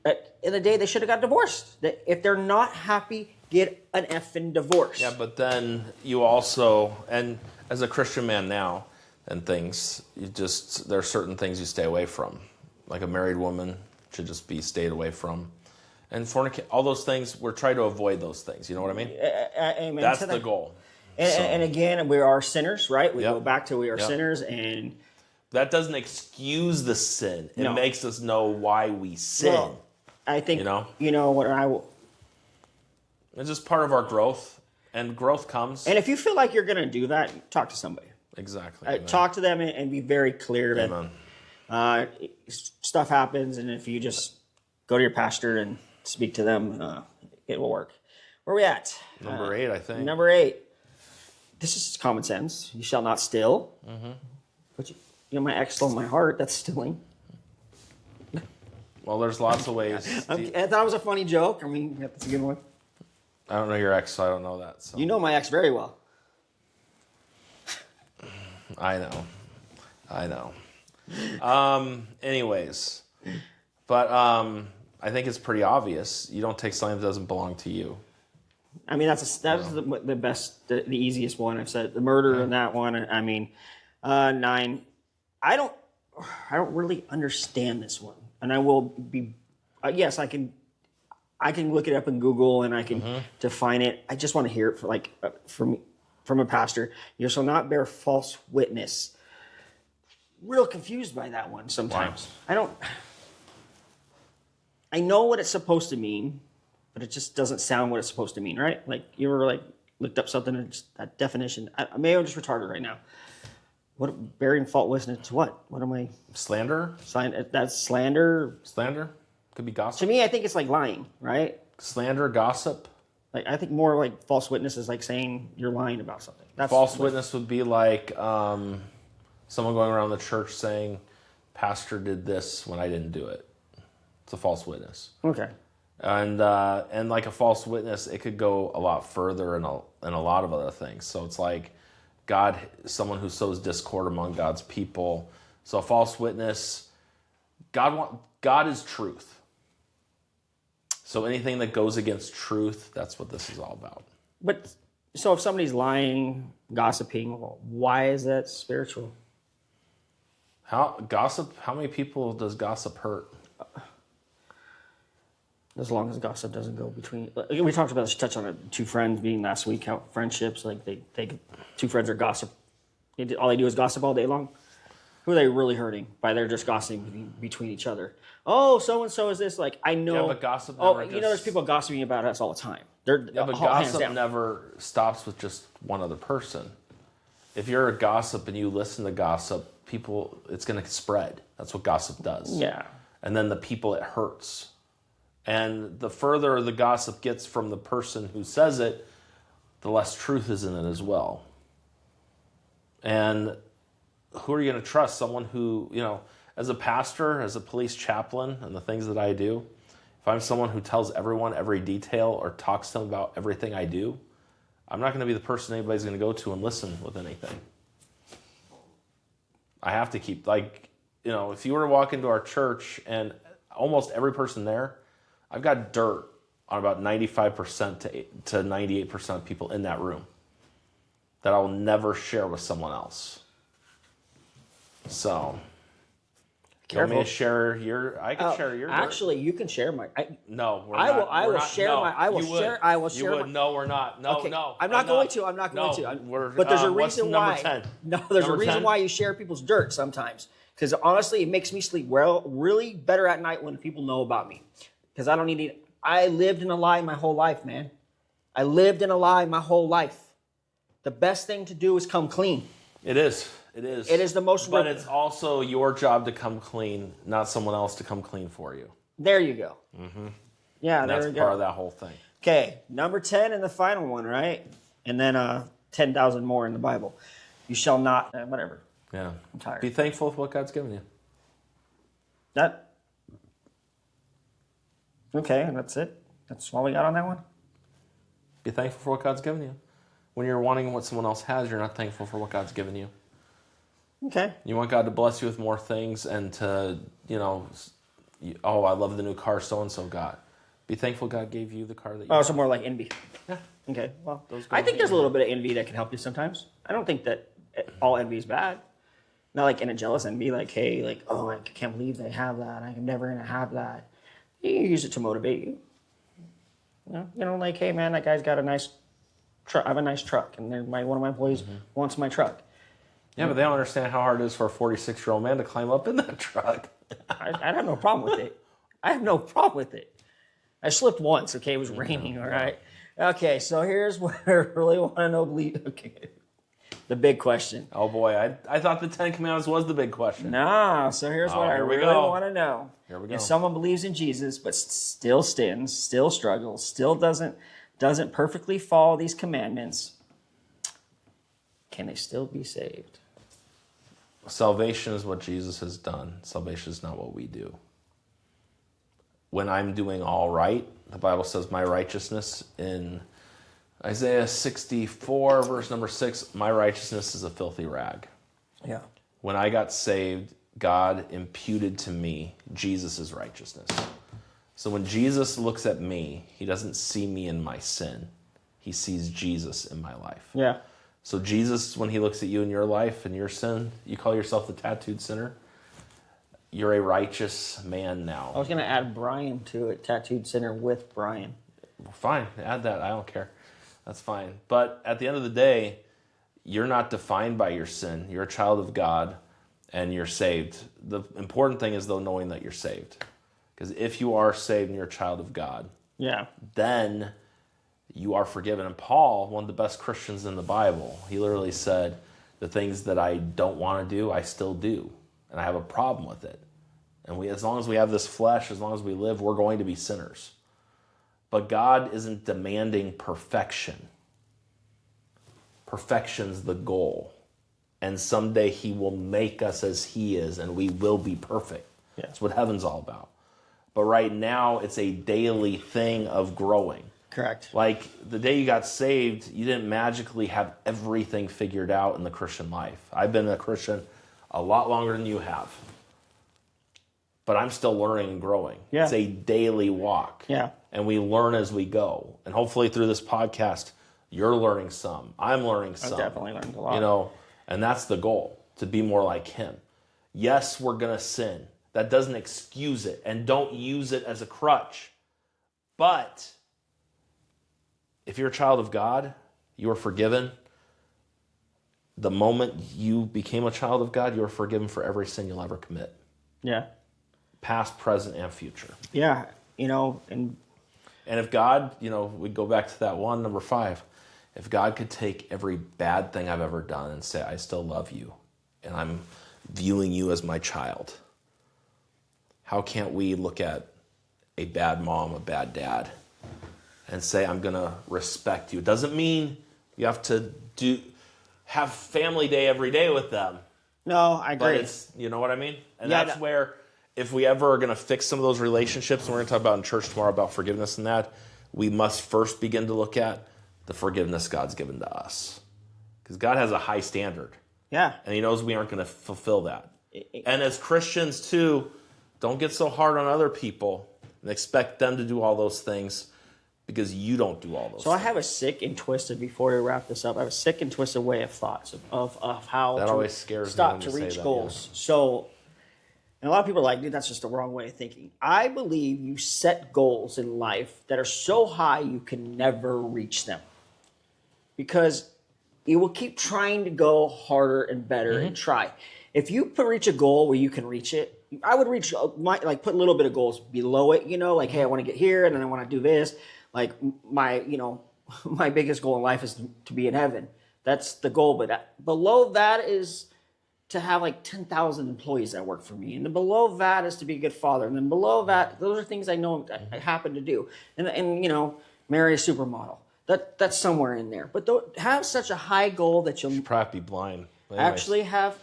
At the end of the day, they should have got divorced. If they're not happy, get an effing divorce. Yeah, but then you also, and as a Christian man now and things, there are certain things you stay away from. Like a married woman should just be stayed away from. And all those things, we're trying to avoid those things. You know what I mean? Amen. That's the goal. And again, we are sinners, right? We go back to we are sinners, and that doesn't excuse the sin. It makes us know why we sin. Well, I think you know what I will. It's just part of our growth, and growth comes. And if you feel like you're going to do that, talk to somebody. Exactly. Talk to them and be very clear that stuff happens, and if you just go to your pastor and speak to them, it will work. Where are we at? Number 8, I think. Number 8. This is common sense. You shall not steal. Mm-hmm. But my ex stole my heart. That's stealing. Well, there's lots of ways. I thought it was a funny joke. I mean, that's a good one. I don't know your ex, so I don't know that. So. You know my ex very well. I know. Anyways, but I think it's pretty obvious. You don't take something that doesn't belong to you. I mean, that's the best, the easiest one I've said. The murder and that one. I mean, 9. I don't really understand this one, and I will be. Yes, I can look it up in Google and I can define it. I just want to hear it from a pastor. You shall not bear false witness. Real confused by that one sometimes. Wow. I know what it's supposed to mean, but it just doesn't sound what it's supposed to mean, right? Like you ever looked up something and just that definition. Maybe I'm just retarded right now. What bearing false witness to what? What am I? Slander? That's slander. Slander? Could be gossip. To me, I think it's like lying, right? Slander, gossip. Like I think more like false witness is like saying you're lying about something. False witness would be like someone going around the church saying, "Pastor did this when I didn't do it." It's a false witness. Okay. And like a false witness, it could go a lot further in a lot of other things. So it's like someone who sows discord among God's people. So a false witness, God is truth. So anything that goes against truth, that's what this is all about. But so if somebody's lying, gossiping, well, why is that spiritual? How many people does gossip hurt? As long as gossip doesn't go between. We talked about this, touch on it, 2 friends being last week, how friendships, like they 2 friends are gossip. All they do is gossip all day long. Who are they really hurting by their just gossiping between each other? Oh, so and so is this, like I know. Yeah, but gossip there's people gossiping about us all the time. But gossip never stops with just one other person. If you're a gossip and you listen to gossip, it's going to spread. That's what gossip does. Yeah. And then the people it hurts. And the further the gossip gets from the person who says it, the less truth is in it as well. And who are you going to trust? Someone who, as a pastor, as a police chaplain, and the things that I do, if I'm someone who tells everyone every detail or talks to them about everything I do, I'm not going to be the person anybody's going to go to and listen with anything. I have to keep, if you were to walk into our church and almost every person there, I've got dirt on about 95% to 98% of people in that room that I'll never share with someone else. So, you want me to share your? I can share your. Actually, you can share my. No, we're I not. will. I will share no, my. I will you share. Would. I will You share. would. No, we're not. No, okay. no. I'm not going to. I'm not going to. But there's a reason why. Number 10? No, there's number a reason 10? why you share people's dirt sometimes. Because honestly, it makes me sleep really better at night when people know about me. Because I don't need it. I lived in a lie my whole life, man. I lived in a lie my whole life. The best thing to do is come clean. It is. It is. It is the most. But it's also your job to come clean, not someone else to come clean for you. There you go. Mm-hmm. Yeah, and there we go. That's part of that whole thing. Okay, number 10 and the final one, right? And then 10,000 more in the Bible. You shall not, whatever. Yeah. I'm tired. Be thankful with what God's given you. Okay, and that's it. That's all we got on that one? Be thankful for what God's given you. When you're wanting what someone else has, you're not thankful for what God's given you. Okay. You want God to bless you with more things and to, I love the new car so-and-so got. Be thankful God gave you the car that you got. So more like envy. Yeah. Okay, well, I think there's a little bit of envy that can help you sometimes. I don't think that all envy is bad. Not like in a jealous envy, like, hey, like, oh, I can't believe they have that. I'm never going to have that. You use it to motivate you. Like, hey, man, that guy's got a nice truck. I have a nice truck, and one of my employees wants my truck. Yeah, but they don't understand how hard it is for a 46-year-old man to climb up in that truck. I have no problem with it. I have no problem with it. I slipped once, okay? It was raining, all right? Okay, so here's what I really want to know. Okay, the big question. Oh, boy. I thought the 10 Commandments was the big question. No, so here's what I really want to know. Here we go. If someone believes in Jesus but still sins, still struggles, still doesn't doesn't perfectly follow these commandments, can they still be saved? Salvation is what Jesus has done. Salvation is not what we do. When I'm doing all right, the Bible says my righteousness in Isaiah 64, verse number 6, my righteousness is a filthy rag. Yeah. When I got saved, God imputed to me Jesus' righteousness. So when Jesus looks at me, he doesn't see me in my sin. He sees Jesus in my life. Yeah. So Jesus, when he looks at you in your life and your sin, you call yourself the tattooed sinner, you're a righteous man now. I was going to add Brian to it, tattooed sinner with Brian. Fine, add that. I don't care. That's fine. But at the end of the day, you're not defined by your sin. You're a child of God, and you're saved. The important thing is, though, knowing that you're saved. Because if you are saved and you're a child of God, yeah, then you are forgiven. And Paul, one of the best Christians in the Bible, he literally said, the things that I don't want to do, I still do. And I have a problem with it. And as long as we have this flesh, as long as we live, we're going to be sinners. But God isn't demanding perfection. Perfection's the goal. And someday he will make us as he is, and we will be perfect. Yeah. That's what heaven's all about. But right now, it's a daily thing of growing. Correct. Like the day you got saved, you didn't magically have everything figured out in the Christian life. I've been a Christian a lot longer than you have. But I'm still learning and growing. Yeah. It's a daily walk. Yeah. And we learn as we go. And hopefully through this podcast, you're learning some. I'm learning some. I've definitely learned a lot. You know, and that's the goal, to be more like him. Yes, we're going to sin. That doesn't excuse it. And don't use it as a crutch. But if you're a child of God, you are forgiven. The moment you became a child of God, you are forgiven for every sin you'll ever commit. Yeah. Past, present, and future. Yeah. You know, and if God, you know, we go back to that one, number 5. If God could take every bad thing I've ever done and say, I still love you, and I'm viewing you as my child, how can't we look at a bad mom, a bad dad, and say, I'm going to respect you? It doesn't mean you have to have family day every day with them. no, I agree. But it's, you know what I mean? And Yeah, that's where, if we ever are going to fix some of those relationships, and we're going to talk about in church tomorrow about forgiveness and that, we must first begin to look at the forgiveness God's given to us. Because God has a high standard. Yeah. And he knows we aren't going to fulfill that. And as Christians, too, don't get so hard on other people and expect them to do all those things because you don't do all those So things. I have a sick and twisted, before we wrap this up, I have a sick and twisted way of thoughts of how That to always scares me stop when to you say reach that, goals. So, and a lot of people are like, dude, that's just the wrong way of thinking. I believe you set goals in life that are so high you can never reach them. Because you will keep trying to go harder and better and try. If you reach a goal where you can reach it, I would reach, put a little bit of goals below it, you know, like, hey, I want to get here and then I want to do this. Like my biggest goal in life is to be in heaven. That's the goal. But below that is to have like 10,000 employees that work for me. And then below that is to be a good father. And then below that, those are things I know I happen to do. And you know, marry a supermodel. That's somewhere in there. But have such a high goal that you'll probably be blind. actually have.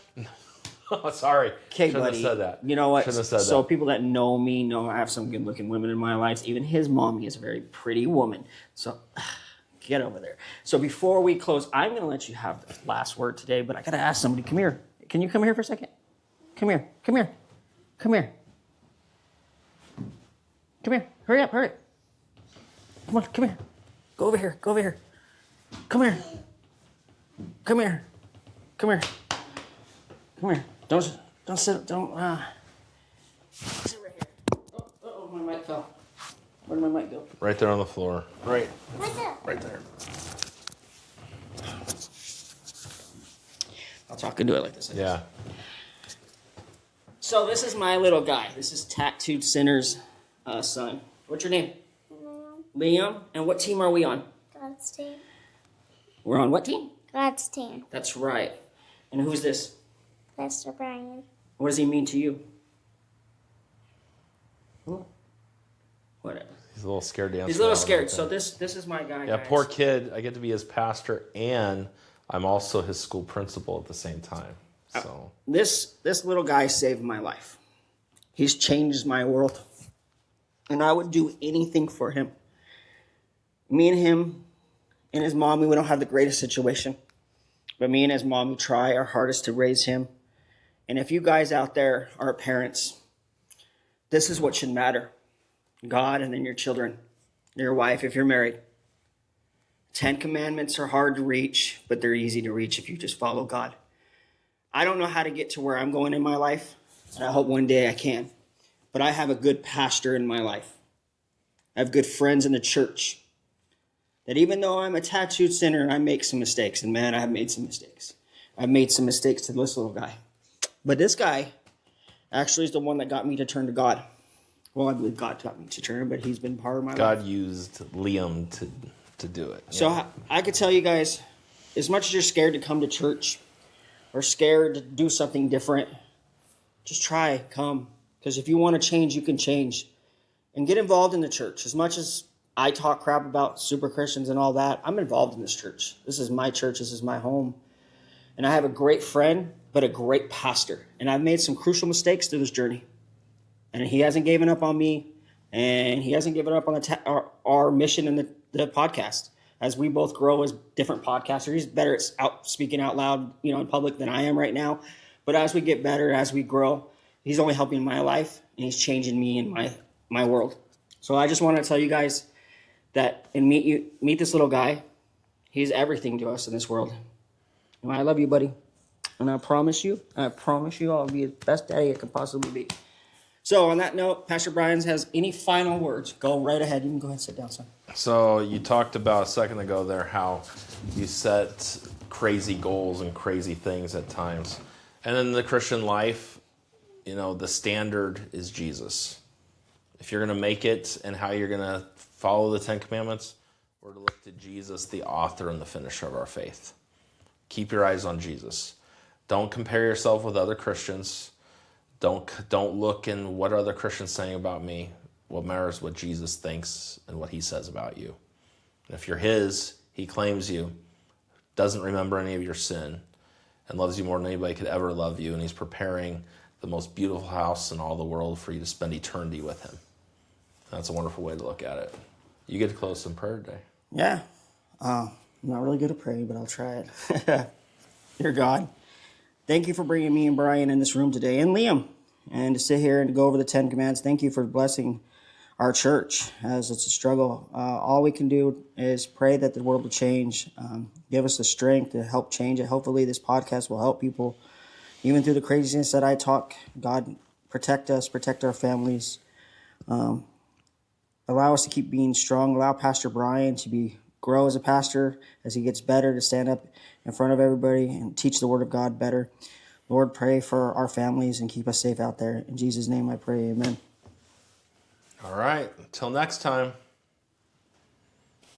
Oh, sorry. Okay, Shouldn't buddy. have said that. You know what? Shouldn't have said So that. people that know me know I have some good-looking women in my life. Even his mommy is a very pretty woman. So get over there. So before we close, I'm going to let you have the last word today, but I got to ask somebody. Come here. Can you come here for a second? Come here. Come here. Come here. Come here. Hurry up. Hurry. Come on. Come here. Go over here. Go over here. Come here. Come here. Come here. Come here. Don't sit. Don't. Sit right here. Oh, my mic fell. Where did my mic go? Right there on the floor. Right. Right there. I'll talk and do it like this. Yeah. So this is my little guy. This is Tattooed Sinner's son. What's your name? Liam. And what team are we on? God's team. We're on what team? God's team. That's right. And who's this? Pastor Brian. What does he mean to you? Whatever. He's a little scared to answer. He's a little that one, I scared. think. So this is my guy. Yeah, guys. poor kid. I get to be his pastor, and I'm also his school principal at the same time. So This little guy saved my life. He's changed my world. And I would do anything for him. Me and him and his mom, we don't have the greatest situation. But me and his mom, we try our hardest to raise him. And if you guys out there are parents, this is what should matter. God and then your children, your wife if you're married. 10 commandments are hard to reach, but they're easy to reach if you just follow God. I don't know how to get to where I'm going in my life, and I hope one day I can. But I have a good pastor in my life. I have good friends in the church. That even though I'm a tattooed sinner, I make some mistakes. And man, I have made some mistakes. I've made some mistakes to this little guy. But this guy actually is the one that got me to turn to God. Well, I believe God taught me to turn, but he's been part of my life. God used Liam to do it. So I could tell you guys, as much as you're scared to come to church or scared to do something different, just try, come. Because if you want to change, you can change. And get involved in the church. As much as I talk crap about super Christians and all that, I'm involved in this church. This is my church. This is my home. And I have a great friend, but a great pastor. And I've made some crucial mistakes through this journey. And he hasn't given up on me. And he hasn't given up on our mission in the podcast. As we both grow as different podcasters, he's better at speaking out loud, in public than I am right now. But as we get better, as we grow, he's only helping my life, and he's changing me and my world. So I just want to tell you guys that and meet this little guy. He's everything to us in this world. And I love you, buddy. And I promise you, I'll be the best daddy I could possibly be. So on that note, Pastor Brian has any final words. Go right ahead. You can go ahead and sit down, son. So you talked about a second ago there how you set crazy goals and crazy things at times. And in the Christian life, the standard is Jesus. If you're going to make it and how you're going to follow the 10 Commandments, we're to look to Jesus, the author and the finisher of our faith. Keep your eyes on Jesus. Don't compare yourself with other Christians. Don't look in what other Christians saying about me. What matters is what Jesus thinks and what he says about you. And if you're his, he claims you, doesn't remember any of your sin, and loves you more than anybody could ever love you, and he's preparing the most beautiful house in all the world for you to spend eternity with him. That's a wonderful way to look at it. You get to close in prayer today. Yeah. I'm not really good at praying, but I'll try it. Dear God, thank you for bringing me and Brian in this room today, and Liam, and to sit here and to go over the 10 Commands. Thank you for blessing our church as it's a struggle. All we can do is pray that the world will change. Give us the strength to help change it. Hopefully this podcast will help people, even through the craziness that I talk. God, protect us, protect our families. Allow us to keep being strong. Allow Pastor Brian to grow as a pastor as he gets better, to stand up in front of everybody and teach the word of God better. Lord, pray for our families and keep us safe out there. In Jesus' name I pray, amen. All right. Until next time.